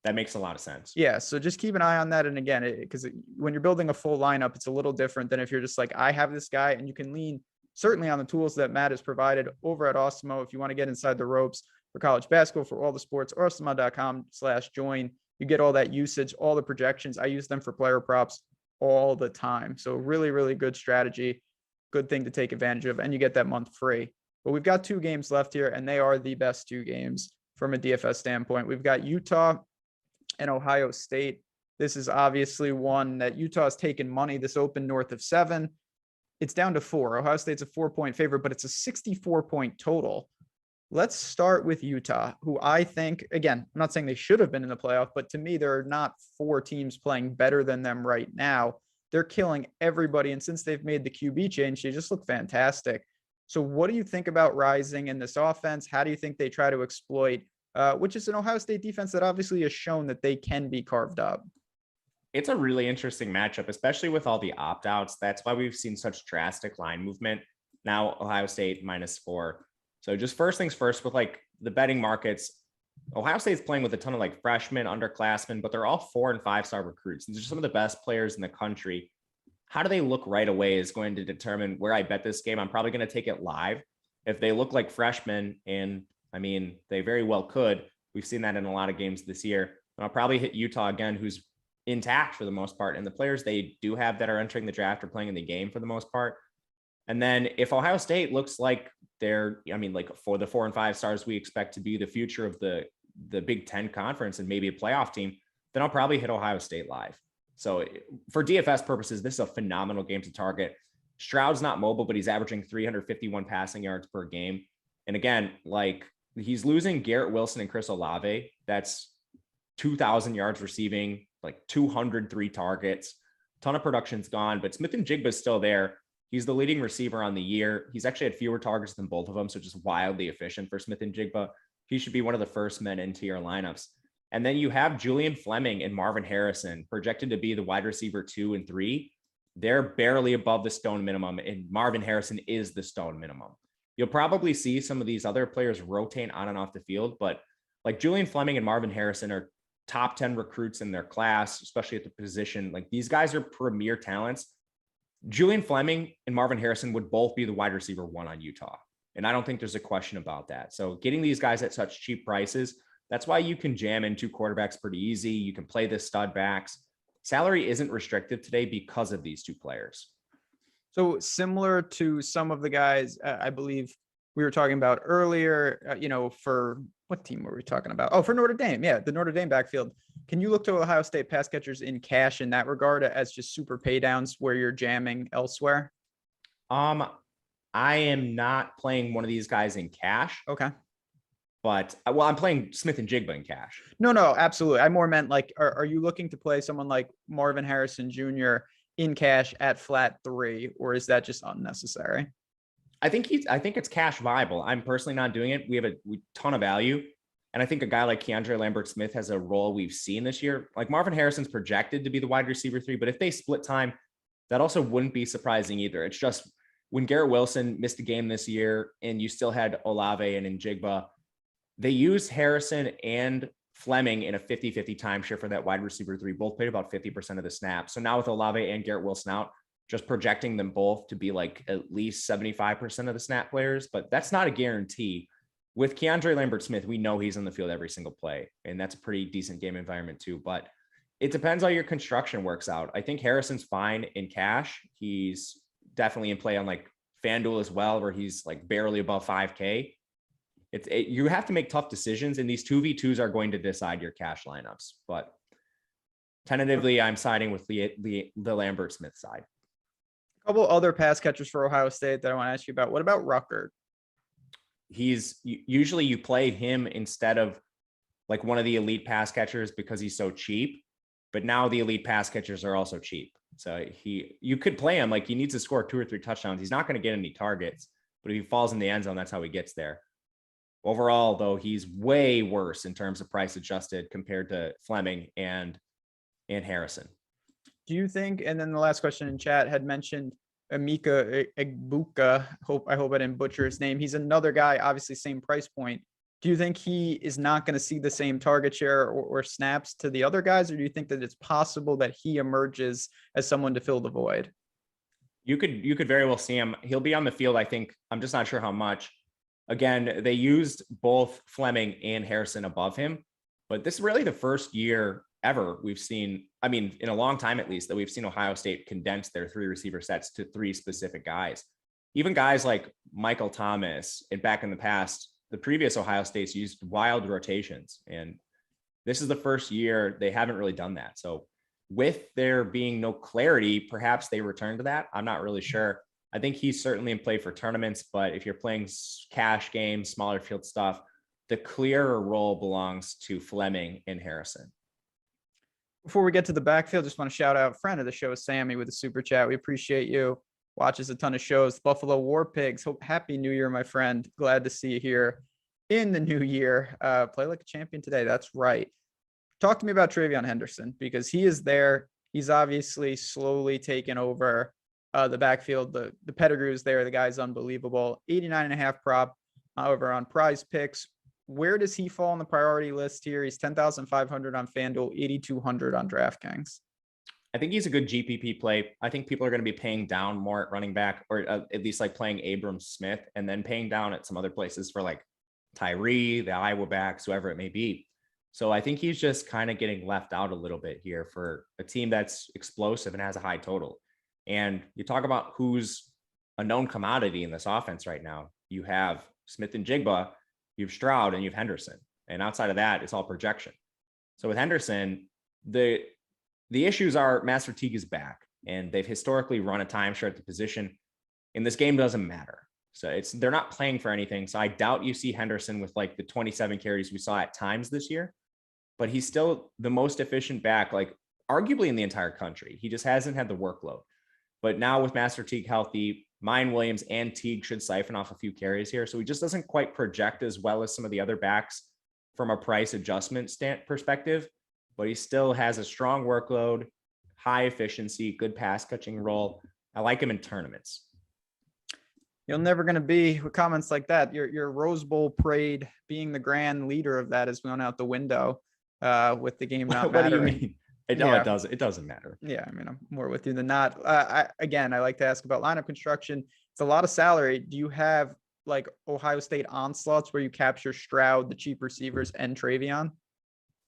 That makes a lot of sense. Yeah. So just keep an eye on that. And again, because when you're building a full lineup, it's a little different than if you're just like, I have this guy, and you can lean certainly on the tools that Matt has provided over at Awesemo. If you want to get inside the ropes for college basketball, for all the sports, awesemo.com/join. You get all that usage, all the projections. I use them for player props all the time. So really, really good strategy. Good thing to take advantage of. And you get that month free. But we've got 2 games left here, and they are the best 2 games from a DFS standpoint. We've got Utah and Ohio State. This is obviously one that Utah has taken money. This opened north of 7. It's down to 4. Ohio State's a 4-point favorite, but it's a 64-point total. Let's start with Utah, who I think, again, I'm not saying they should have been in the playoff, but to me, there are not 4 teams playing better than them right now. They're killing everybody. And since they've made the QB change, they just look fantastic. So what do you think about Rising in this offense? How do you think they try to exploit, which is an Ohio State defense that obviously has shown that they can be carved up? It's a really interesting matchup, especially with all the opt-outs. That's why we've seen such drastic line movement. Now Ohio State -4. So just first things first, with like the betting markets, Ohio State's playing with a ton of like freshmen, underclassmen, but they're all 4- and 5-star recruits. These are some of the best players in the country. How do they look right away is going to determine where I bet this game. I'm probably going to take it live. If they look like freshmen, and I mean, they very well could. We've seen that in a lot of games this year. And I'll probably hit Utah again, who's intact for the most part. And the players they do have that are entering the draft are playing in the game for the most part. And then if Ohio State looks like they're, I mean, like for the 4- and 5-stars, we expect to be the future of the Big Ten conference and maybe a playoff team, then I'll probably hit Ohio State live. So for DFS purposes, this is a phenomenal game to target. Stroud's not mobile, but he's averaging 351 passing yards per game. And again, like he's losing Garrett Wilson and Chris Olave. That's 2,000 yards receiving, like 203 targets, ton of production's gone, but Smith and Jigba is still there. He's the leading receiver on the year. He's actually had fewer targets than both of them, so just wildly efficient for Smith and Jigba. He should be one of the first men into your lineups. And then you have Julian Fleming and Marvin Harrison projected to be the wide receiver 2 and 3. They're barely above the stone minimum, and Marvin Harrison is the stone minimum. You'll probably see some of these other players rotate on and off the field, but like Julian Fleming and Marvin Harrison are top 10 recruits in their class, especially at the position. Like these guys are premier talents. Julian Fleming and Marvin Harrison would both be the wide receiver 1 on Utah. And I don't think there's a question about that. So getting these guys at such cheap prices, that's why you can jam in 2 quarterbacks pretty easy. You can play the stud backs. Salary isn't restrictive today because of these 2 players. So similar to some of the guys, I believe we were talking about earlier, for what team were we talking about? Oh, for Notre Dame. Yeah, the Notre Dame backfield. Can you look to Ohio State pass catchers in cash in that regard as just super pay downs where you're jamming elsewhere? I am not playing one of these guys in cash. Okay. But I'm playing Smith and Jigba in cash. No, absolutely. I more meant like, are you looking to play someone like Marvin Harrison Jr. in cash at flat 3, or is that just unnecessary? I think it's cash viable. I'm personally not doing it. We have a ton of value. And I think a guy like Keandre Lambert-Smith has a role we've seen this year. Like Marvin Harrison's projected to be the wide receiver 3, but if they split time, that also wouldn't be surprising either. It's just when Garrett Wilson missed a game this year and you still had Olave and Njigba, they used Harrison and Fleming in a 50-50 timeshare for that wide receiver 3. Both played about 50% of the snaps. So now with Olave and Garrett Wilson out, just projecting them both to be like at least 75% of the snap players, but that's not a guarantee. With Keandre Lambert-Smith, we know he's on the field every single play, and that's a pretty decent game environment too, but it depends how your construction works out. I think Harrison's fine in cash. He's definitely in play on like FanDuel as well, where he's like barely above 5K. You have to make tough decisions, and these 2v2s are going to decide your cash lineups, but tentatively I'm siding with the Lambert-Smith side. A couple other pass catchers for Ohio State that I want to ask you about. What about Rucker? He's usually you play him instead of like one of the elite pass catchers because he's so cheap, but now the elite pass catchers are also cheap. So you could play him like he needs to score 2 or 3 touchdowns. He's not going to get any targets, but if he falls in the end zone, that's how he gets there. Overall, though, he's way worse in terms of price adjusted compared to Fleming and Harrison. Do you think, and then the last question in chat had mentioned Emeka Egbuka. I hope I didn't butcher his name. He's another guy, obviously same price point. Do you think he is not going to see the same target share or snaps to the other guys, or do you think that it's possible that he emerges as someone to fill the void? You could very well see him. He'll be on the field, I think. I'm just not sure how much. Again, they used both Fleming and Harrison above him, but this is really the first year ever we've seen, I mean, in a long time at least, that we've seen Ohio State condense their 3 receiver sets to 3 specific guys. Even guys like Michael Thomas, and back in the past, the previous Ohio States used wild rotations, and this is the first year they haven't really done that. So with there being no clarity, perhaps they return to that. I'm not really sure. I think he's certainly in play for tournaments, but if you're playing cash games, smaller field stuff, the clearer role belongs to Fleming and Harrison. Before we get to the backfield, just want to shout out friend of the show, Sammy, with a super chat. We appreciate you. Watches a ton of shows. Buffalo War Pigs. Hope happy New Year, my friend. Glad to see you here in the new year. Play like a champion today. That's right. Talk to me about Travion Henderson, because he is there. He's obviously slowly taken over the backfield. The pedigree is there. The guy's unbelievable. 89.5 prop over on PrizePicks. Where does he fall on the priority list here? He's 10,500 on FanDuel, 8,200 on DraftKings. I think he's a good GPP play. I think people are going to be paying down more at running back, or at least like playing Abram Smith, and then paying down at some other places for like Tyree, the Iowa backs, whoever it may be. So I think he's just kind of getting left out a little bit here for a team that's explosive and has a high total. And you talk about who's a known commodity in this offense right now. You have Smith and Jigba, you have Stroud, and you have Henderson. And outside of that, it's all projection. So with Henderson, the issues are Master Teague is back, and they've historically run a timeshare at the position. And this game doesn't matter. So they're not playing for anything. So I doubt you see Henderson with like the 27 carries we saw at times this year, but he's still the most efficient back, like arguably in the entire country. He just hasn't had the workload. But now with Master Teague healthy, Mine Williams and Teague should siphon off a few carries here. So he just doesn't quite project as well as some of the other backs from a price adjustment perspective, but he still has a strong workload, high efficiency, good pass catching role. I like him in tournaments. You're never going to be with comments like that. Your Rose Bowl parade being the grand leader of that has gone out the window with the game not mattering. What do you mean? It doesn't matter. Yeah, I mean, I'm more with you than not. I like to ask about lineup construction. It's a lot of salary. Do you have like Ohio State onslaughts where you capture Stroud, the cheap receivers, and Travion?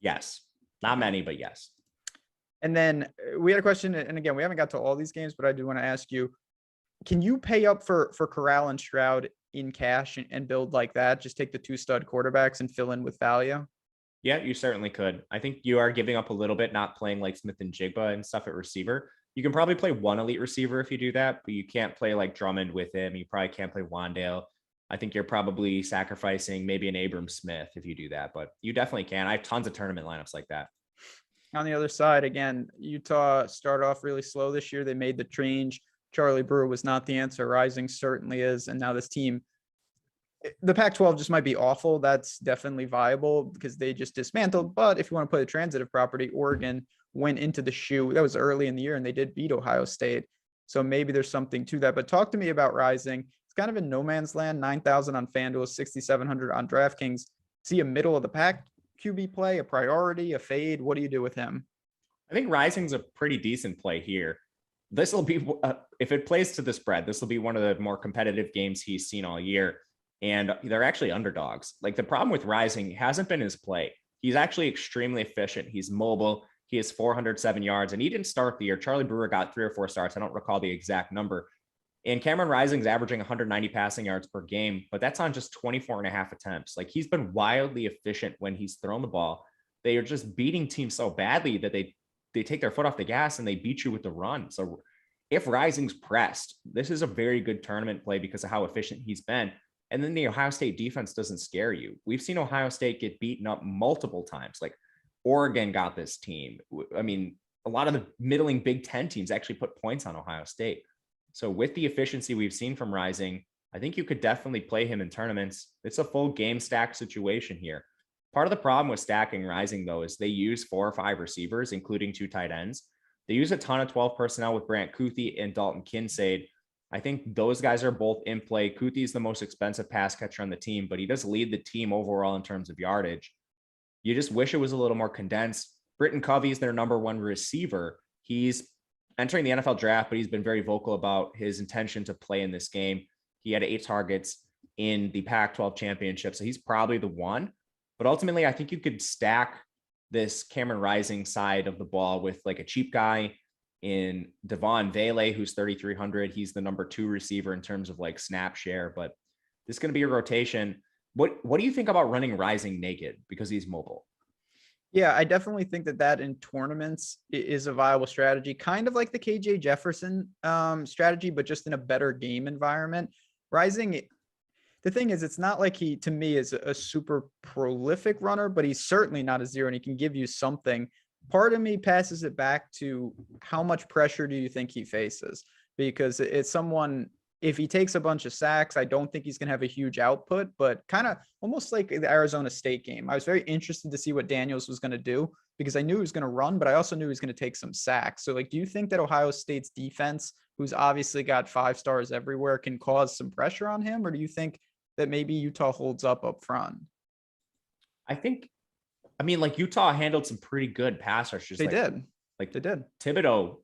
Yes. Not many, but yes. And then we had a question, and again, we haven't got to all these games, but I do want to ask you, can you pay up for Corral and Stroud in cash and build like that? Just take the 2 stud quarterbacks and fill in with value? Yeah, you certainly could. I think you are giving up a little bit, not playing like Smith and Jigba and stuff at receiver. You can probably play one elite receiver if you do that, but you can't play like Drummond with him. You probably can't play Wandale. I think you're probably sacrificing maybe an Abram Smith if you do that, but you definitely can. I have tons of tournament lineups like that. On the other side, again, Utah started off really slow this year. They made the change. Charlie Brewer was not the answer. Rising certainly is. And now this team, the Pac-12 just might be awful. That's definitely viable because they just dismantled. But if you want to play the transitive property, Oregon went into the shoe. That was early in the year, and they did beat Ohio State. So maybe there's something to that. But talk to me about Rising. It's kind of in no man's land. 9,000 on FanDuel, 6,700 on DraftKings. See a middle of the pack QB play, a priority, a fade? What do you do with him? I think Rising's a pretty decent play here. This will be, if it plays to the spread, this will be one of the more competitive games he's seen all year. And they're actually underdogs. Like the problem with Rising hasn't been his play. He's actually extremely efficient. He's mobile. He has 407 yards, and he didn't start the year. Charlie Brewer got 3 or 4 starts. I don't recall the exact number. And Cameron Rising's averaging 190 passing yards per game, but that's on just 24 and a half attempts. Like he's been wildly efficient when he's thrown the ball. They are just beating teams so badly that they take their foot off the gas and they beat you with the run. So if Rising's pressed, this is a very good tournament play because of how efficient he's been. And then the Ohio State defense doesn't scare you. We've seen Ohio State get beaten up multiple times. Like Oregon got this team. I mean, a lot of the middling Big Ten teams actually put points on Ohio State. So with the efficiency we've seen from Rising, I think you could definitely play him in tournaments. It's a full game stack situation here. Part of the problem with stacking Rising, though, is they use 4 or 5 receivers, including 2 tight ends. They use a ton of 12 personnel with Brant Kuthi and Dalton Kincaid. I think those guys are both in play. Kuthi is the most expensive pass catcher on the team, but he does lead the team overall in terms of yardage. You just wish it was a little more condensed. Britton Covey is their number 1 receiver. He's entering the NFL draft, but he's been very vocal about his intention to play in this game. He had 8 targets in the Pac-12 championship, so he's probably the one. But ultimately, I think you could stack this Cameron Rising side of the ball with like a cheap guy in Devon Vele, who's 3,300. He's the number 2 receiver in terms of like snap share, but this is going to be a rotation. What do you think about running Rising naked because he's mobile? Yeah, I definitely think that in tournaments is a viable strategy, kind of like the KJ Jefferson strategy, but just in a better game environment. Rising, the thing is, it's not like he, to me, is a super prolific runner, but he's certainly not a zero and he can give you something. Part of me passes it back to how much pressure do you think he faces? Because it's someone, if he takes a bunch of sacks, I don't think he's going to have a huge output, but kind of almost like the Arizona State game. I was very interested to see what Daniels was going to do because I knew he was going to run, but I also knew he was going to take some sacks. So like, do you think that Ohio State's defense, who's obviously got 5 stars everywhere, can cause some pressure on him? Or do you think that maybe Utah holds up front? I mean, like Utah handled some pretty good pass rushers. They did. Thibodeau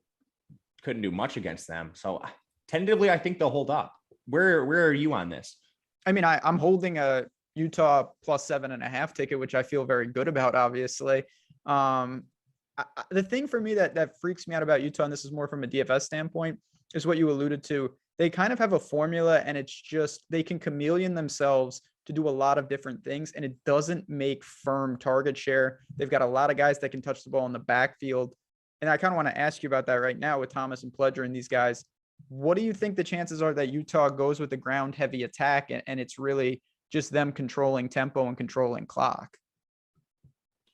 couldn't do much against them. So tentatively, I think they'll hold up. Where are you on this? I mean, I'm holding a Utah plus 7.5 ticket, which I feel very good about, obviously. The thing for me that freaks me out about Utah, and this is more from a DFS standpoint, is what you alluded to. They kind of have a formula and it's just, they can chameleon themselves to do a lot of different things and it doesn't make firm target share. They've got a lot of guys that can touch the ball in the backfield. And I kind of want to ask you about that right now with Thomas and Pledger and these guys. What do you think the chances are that Utah goes with the ground heavy attack and it's really just them controlling tempo and controlling clock?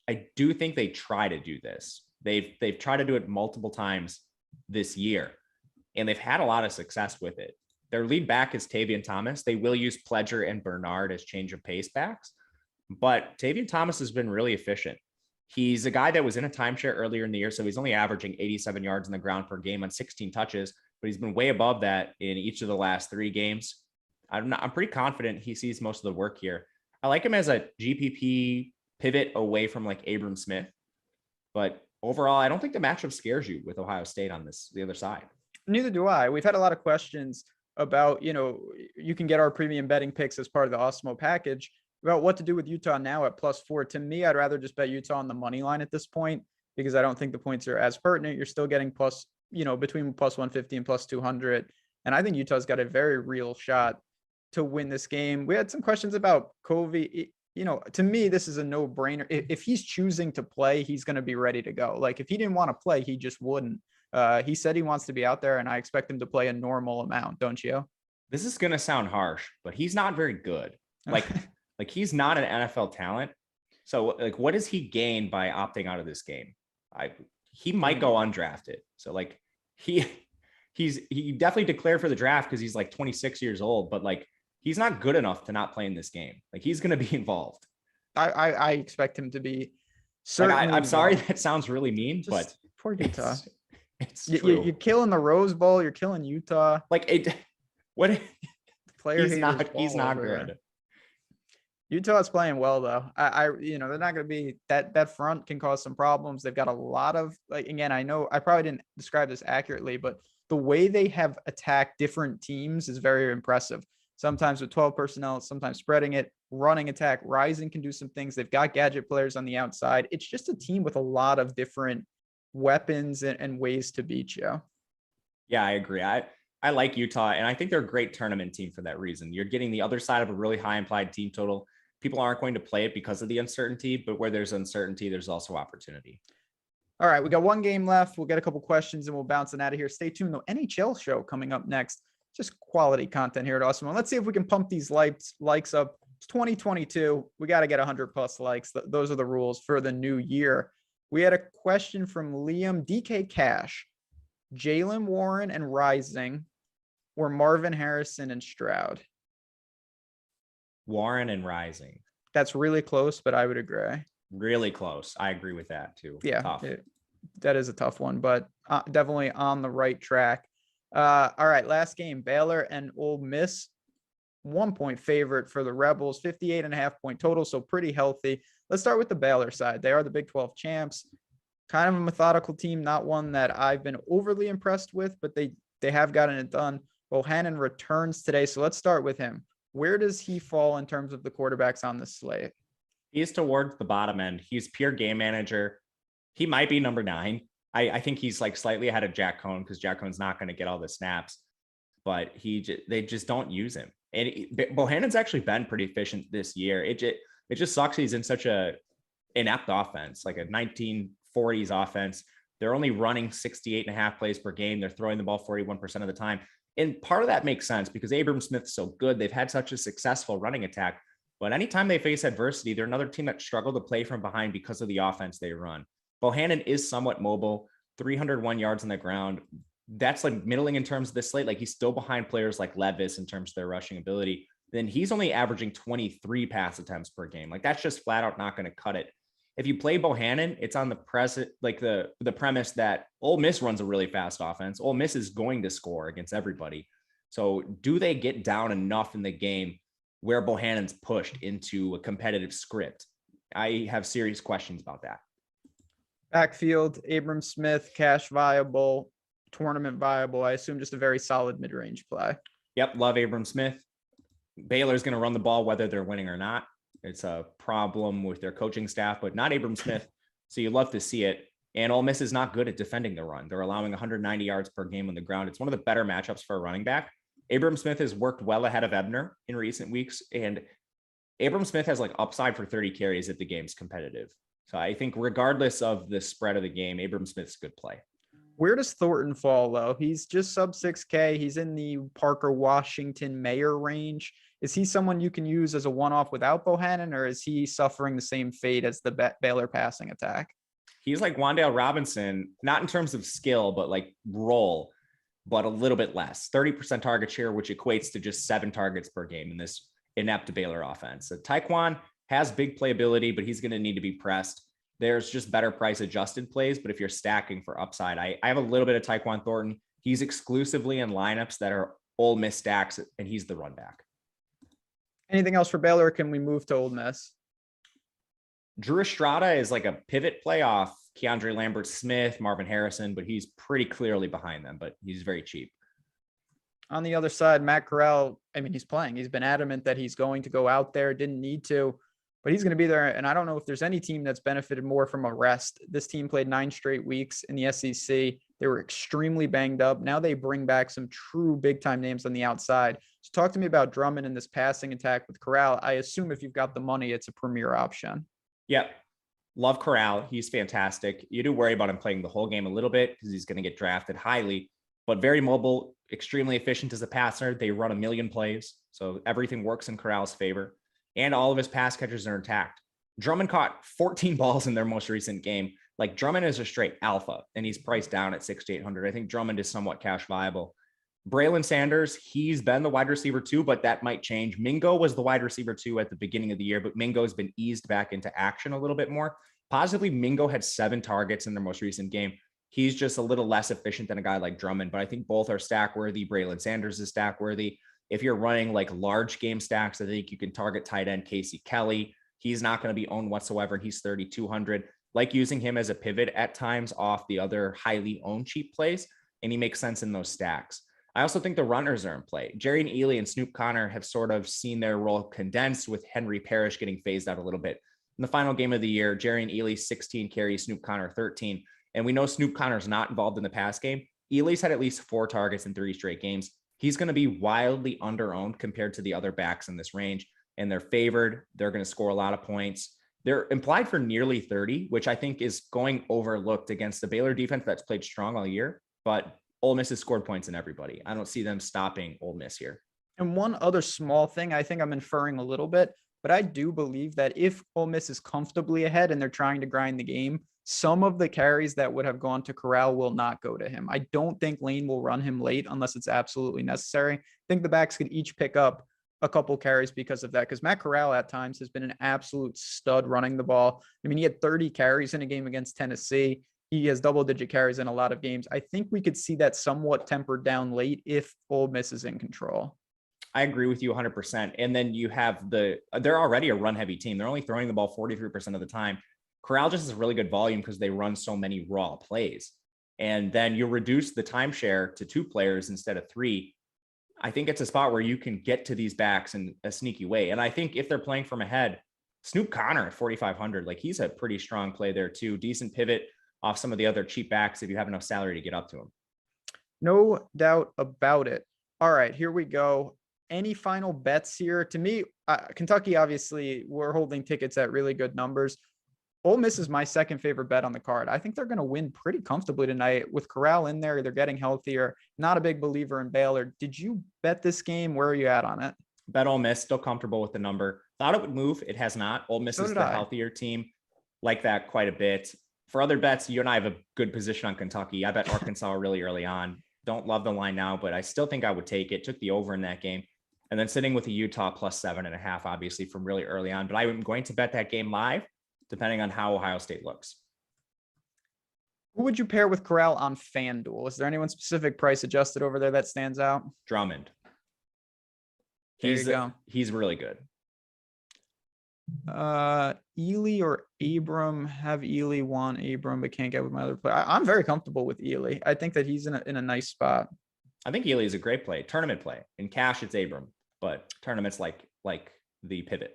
I do think they try to do this. They've tried to do it multiple times this year, and they've had a lot of success with it. Their lead back is Tavion Thomas. They will use Pledger and Bernard as change of pace backs, but Tavion Thomas has been really efficient. He's a guy that was in a timeshare earlier in the year, so he's only averaging 87 yards on the ground per game on 16 touches, but he's been way above that in each of the last 3 games. I'm pretty confident he sees most of the work here. I like him as a GPP pivot away from like Abram Smith, but overall, I don't think the matchup scares you with Ohio State on the other side. Neither do I. We've had a lot of questions about, you can get our premium betting picks as part of the Awesemo package about what to do with Utah now at +4. To me, I'd rather just bet Utah on the money line at this point because I don't think the points are as pertinent. You're still getting between +150 and +200. And I think Utah's got a very real shot to win this game. We had some questions about Covey. To me, this is a no-brainer. If he's choosing to play, he's going to be ready to go. Like if he didn't want to play, he just wouldn't. He said he wants to be out there and I expect him to play a normal amount. Don't you? This is going to sound harsh, but he's not very good. Like he's not an NFL talent. So like, what does he gain by opting out of this game? He might go undrafted. So like he definitely declared for the draft because he's like 26 years old, but like, he's not good enough to not play in this game. Like he's going to be involved. I expect him to be. Certainly I'm sorry that sounds really mean, but poor Utah. It's true. You're killing the Rose Bowl. You're killing Utah. What player? He's not good. Utah's playing well though. They're not going to be that front can cause some problems. They've got a lot of again, I know I probably didn't describe this accurately, but the way they have attacked different teams is very impressive. Sometimes with 12 personnel, sometimes spreading it, running attack. Rising can do some things. They've got gadget players on the outside. It's just a team with a lot of different weapons and ways to beat you. Yeah, I agree. I like Utah, and I think they're a great tournament team for that reason. You're getting the other side of a really high implied team total. People aren't going to play it because of the uncertainty, but where there's uncertainty, there's also opportunity. All right, we got one game left. We'll get a couple questions and we'll bounce it out of here. Stay tuned though. NHL show coming up next. Just quality content here at Awesemo. Let's see if we can pump these likes up. It's 2022. We got to get 100+ likes. Those are the rules for the new year. We had a question from Liam DK Cash, Jalen Warren and Rising, or Marvin Harrison and Stroud. Warren and Rising. That's really close, but I would agree. Really close. I agree with that too. Yeah, Tough. that is a tough one, but definitely on the right track. All right, last game, Baylor and Ole Miss. 1-point favorite for the Rebels, 58.5 point total, so pretty healthy. Let's start with the Baylor side. They are the Big 12 champs. Kind of a methodical team, not one that I've been overly impressed with, but they have gotten it done. Bohannon returns today, so let's start with him. Where does he fall in terms of the quarterbacks on this slate? He's towards the bottom end. He's pure game manager. He might be number 9. I think he's like slightly ahead of Jack Cohn because Jack Cohn's not going to get all the snaps, but they just don't use him. And Bohannon's actually been pretty efficient this year. It just sucks he's in such a inept offense, like a 1940s offense. They're only running 68.5 plays per game. They're throwing the ball 41% of the time. And part of that makes sense because Abram Smith's so good. They've had such a successful running attack. But anytime they face adversity, they're another team that struggle to play from behind because of the offense they run. Bohannon is somewhat mobile, 301 yards on the ground. That's like middling in terms of the slate. Like he's still behind players like Levis in terms of their rushing ability. Then he's only averaging 23 pass attempts per game. Like that's just flat out not going to cut it. If you play Bohannon, it's on the the premise that Ole Miss runs a really fast offense. Ole Miss is going to score against everybody. So do they get down enough in the game where Bohannon's pushed into a competitive script? I have serious questions about that. Backfield, Abram Smith, cash viable, tournament viable. I assume just a very solid mid-range play. Yep, love Abram Smith. Baylor's going to run the ball whether they're winning or not. It's a problem with their coaching staff, but not Abram Smith. So you love to see it. And Ole Miss is not good at defending the run. They're allowing 190 yards per game on the ground. It's one of the better matchups for a running back. Abram Smith has worked well ahead of Ebner in recent weeks, and Abram Smith has like upside for 30 carries if the game's competitive. So I think regardless of the spread of the game, Abram Smith's a good play. Where does Thornton fall, though? He's just sub 6K. He's in the Parker Washington Mayer range. Is he someone you can use as a one-off without Bohannon, or is he suffering the same fate as the Baylor passing attack? He's like Wan'Dale Robinson, not in terms of skill, but like role, but a little bit less. 30% target share, which equates to just 7 targets per game in this inept Baylor offense. So Taekwon has big playability, but he's going to need to be pressed. There's just better price adjusted plays, but if you're stacking for upside, I have a little bit of Taekwon Thornton. He's exclusively in lineups that are Ole Miss stacks, and he's the run back. Anything else for Baylor, or can we move to Ole Miss? Drew Estrada is like a pivot playoff. Keandre Lambert-Smith, Marvin Harrison, but he's pretty clearly behind them, but he's very cheap. On the other side, Matt Corral, I mean, he's playing. He's been adamant that he's going to go out there, didn't need to, but he's going to be there. And I don't know if there's any team that's benefited more from a rest. This team played 9 straight weeks in the SEC. They were extremely banged up. Now they bring back some true big-time names on the outside. So talk to me about Drummond in this passing attack with Corral. I assume if you've got the money, it's a premier option. Yep. Love Corral. He's fantastic. You do worry about him playing the whole game a little bit because he's going to get drafted highly, but very mobile, extremely efficient as a passer. They run a million plays, so everything works in Corral's favor, and all of his pass catchers are intact. Drummond caught 14 balls in their most recent game. Like Drummond is a straight alpha, and he's priced down at 6,800. I think Drummond is somewhat cash viable. Braylon Sanders, he's been the wide receiver 2, but that might change. Mingo was the wide receiver 2 at the beginning of the year, but Mingo's been eased back into action a little bit more. Positively, Mingo had 7 targets in their most recent game. He's just a little less efficient than a guy like Drummond, but I think both are stack worthy. Braylon Sanders is stack worthy. If you're running like large game stacks, I think you can target tight end Casey Kelly. He's not going to be owned whatsoever. He's 3,200. Like using him as a pivot at times off the other highly owned cheap plays, and he makes sense in those stacks. I also think the runners are in play. Jerry and Ely and Snoop Connor have sort of seen their role condensed with Henry Parrish getting phased out a little bit. In the final game of the year, Jerry and Ely 16 carries, Snoop Connor 13. And we know Snoop Connor's not involved in the pass game. Ely's had at least 4 targets in 3 straight games. He's going to be wildly underowned compared to the other backs in this range. And they're favored. They're going to score a lot of points. They're implied for nearly 30, which I think is going overlooked against the Baylor defense that's played strong all year. But Ole Miss has scored points in everybody. I don't see them stopping Ole Miss here. And one other small thing, I think I'm inferring a little bit, but I do believe that if Ole Miss is comfortably ahead and they're trying to grind the game, some of the carries that would have gone to Corral will not go to him. I don't think Lane will run him late unless it's absolutely necessary. I think the backs could each pick up a couple carries because of that. Because Matt Corral at times has been an absolute stud running the ball. I mean, he had 30 carries in a game against Tennessee. He has double-digit carries in a lot of games. I think we could see that somewhat tempered down late if Ole Miss is in control. I agree with you 100%. And then you have they're already a run-heavy team. They're only throwing the ball 43% of the time. Corral just has really good volume because they run so many raw plays. And then you reduce the timeshare to 2 players instead of 3. I think it's a spot where you can get to these backs in a sneaky way. And I think if they're playing from ahead, Snoop Connor at 4,500, like he's a pretty strong play there too. Decent pivot off some of the other cheap backs if you have enough salary to get up to him. No doubt about it. All right, here we go. Any final bets here? To me, Kentucky, obviously, we're holding tickets at really good numbers. Ole Miss is my second favorite bet on the card. I think they're going to win pretty comfortably tonight with Corral in there. They're getting healthier. Not a big believer in Baylor. Did you bet this game? Where are you at on it? Bet Ole Miss, still comfortable with the number. Thought it would move. It has not. Ole Miss is the healthier team. Like that quite a bit. For other bets, you and I have a good position on Kentucky. I bet Arkansas really early on. Don't love the line now, but I still think I would take it. Took the over in that game. And then sitting with a Utah plus 7.5, obviously from really early on. But I'm going to bet that game live, depending on how Ohio State looks. Who would you pair with Corral on FanDuel? Is there anyone specific price adjusted over there that stands out? Drummond. He's really good. Ely or Abram? Have Ely want Abram, but can't get with my other player. I'm very comfortable with Ely. I think that he's in a nice spot. I think Ely is a great play. Tournament play. In cash, it's Abram, but tournaments like the pivot.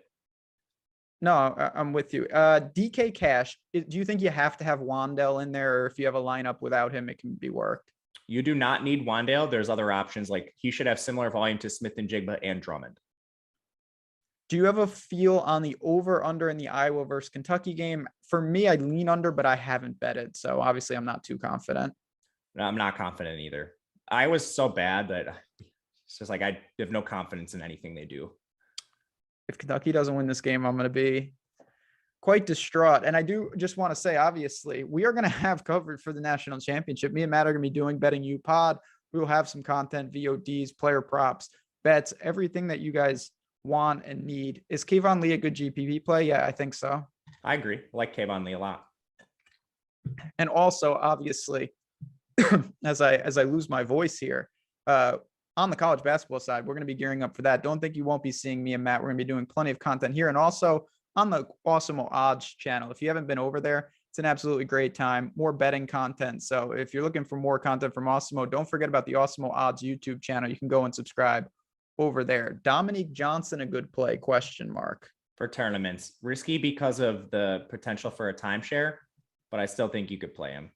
No, I'm with you. DK Cash, do you think you have to have Wandell in there, or if you have a lineup without him, it can be worked? You do not need Wandale. There's other options. Like he should have similar volume to Smith and Jigba and Drummond. Do you have a feel on the over under in the Iowa versus Kentucky game? For me, I lean under, but I haven't betted. So obviously I'm not too confident. No, I'm not confident either. Iowa's so bad that it's just like, I have no confidence in anything they do. If Kentucky doesn't win this game, I'm going to be quite distraught. And I do just want to say, obviously, we are going to have coverage for the national championship. Me and Matt are going to be doing Betting U Pod. We will have some content, VODs, player props, bets, everything that you guys want and need. Is Kayvon Lee a good GPP play? Yeah, I think so. I agree. I like Kayvon Lee a lot. And also, obviously, as I lose my voice here, on the college basketball side, we're going to be gearing up for that. Don't think you won't be seeing me and Matt. We're going to be doing plenty of content here. And also on the Awesemo Odds channel, if you haven't been over there, it's an absolutely great time. More betting content. So if you're looking for more content from Awesemo, don't forget about the Awesemo Odds YouTube channel. You can go and subscribe over there. Dominique Johnson, a good play? ? For tournaments. Risky because of the potential for a timeshare, but I still think you could play him.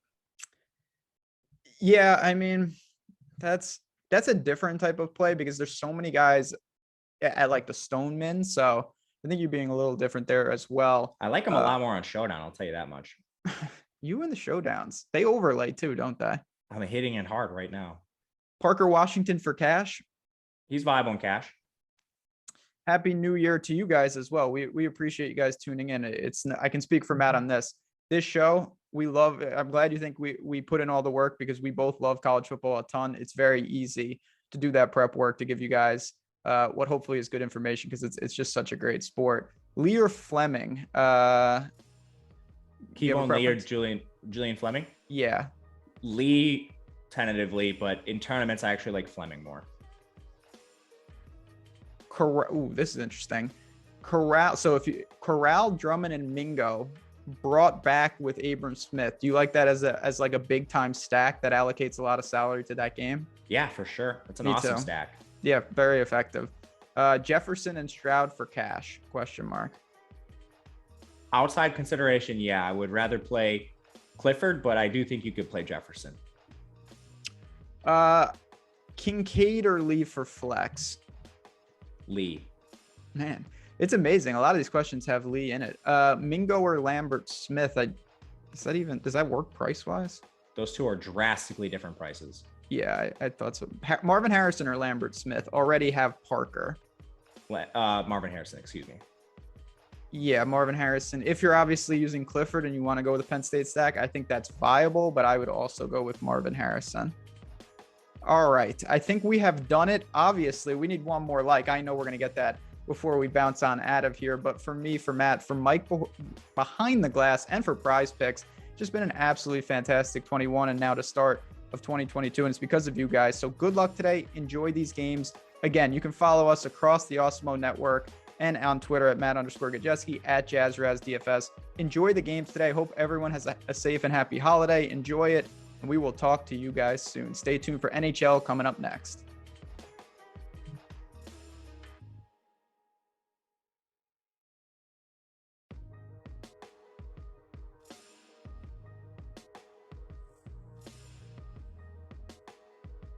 Yeah, I mean, that's a different type of play because there's so many guys at like the Stoneman. So I think you're being a little different there as well. I like him a lot more on Showdown. I'll tell you that much. You and the Showdowns, they overlay too, don't they? I'm hitting it hard right now. Parker Washington for cash. He's viable in cash. Happy New Year to you guys as well. We appreciate you guys tuning in. I can speak for Matt on this. This show, we love it. I'm glad you think we put in all the work because we both love college football a ton. It's very easy to do that prep work to give you guys what hopefully is good information because it's just such a great sport. Lee or Fleming? Kevon Lee or Julian Fleming? Yeah. Lee tentatively, but in tournaments, I actually like Fleming more. Ooh, this is interesting. Corral, Drummond, and Mingo brought back with Abram Smith. Do you like that as like a big time stack that allocates a lot of salary to that game? Yeah, for sure. It's an awesome stack. Yeah, very effective. Jefferson and Stroud for cash? ? Outside consideration, yeah, I would rather play Clifford, but I do think you could play Jefferson. Kincaid or Lee for flex? Lee. Man, it's amazing. A lot of these questions have Lee in it. Mingo or Lambert Smith? Does that work price wise? Those two are drastically different prices. Yeah, I thought so. Marvin Harrison or Lambert Smith already have Parker. Marvin Harrison, excuse me. Yeah, Marvin Harrison. If you're obviously using Clifford and you want to go with the Penn State stack, I think that's viable, but I would also go with Marvin Harrison. All right. I think we have done it. Obviously, we need one more like. I know we're going to get that before we bounce on out of here. But for me, for Matt, for Mike behind the glass, and for PrizePicks, just been an absolutely fantastic 21 and now to start of 2022. And it's because of you guys. So good luck today. Enjoy these games. Again, you can follow us across the Awesemo network and on Twitter at Matt_Gajewski, at JazzRazDFS. Enjoy the games today. Hope everyone has a safe and happy holiday. Enjoy it. And we will talk to you guys soon. Stay tuned for NHL coming up next.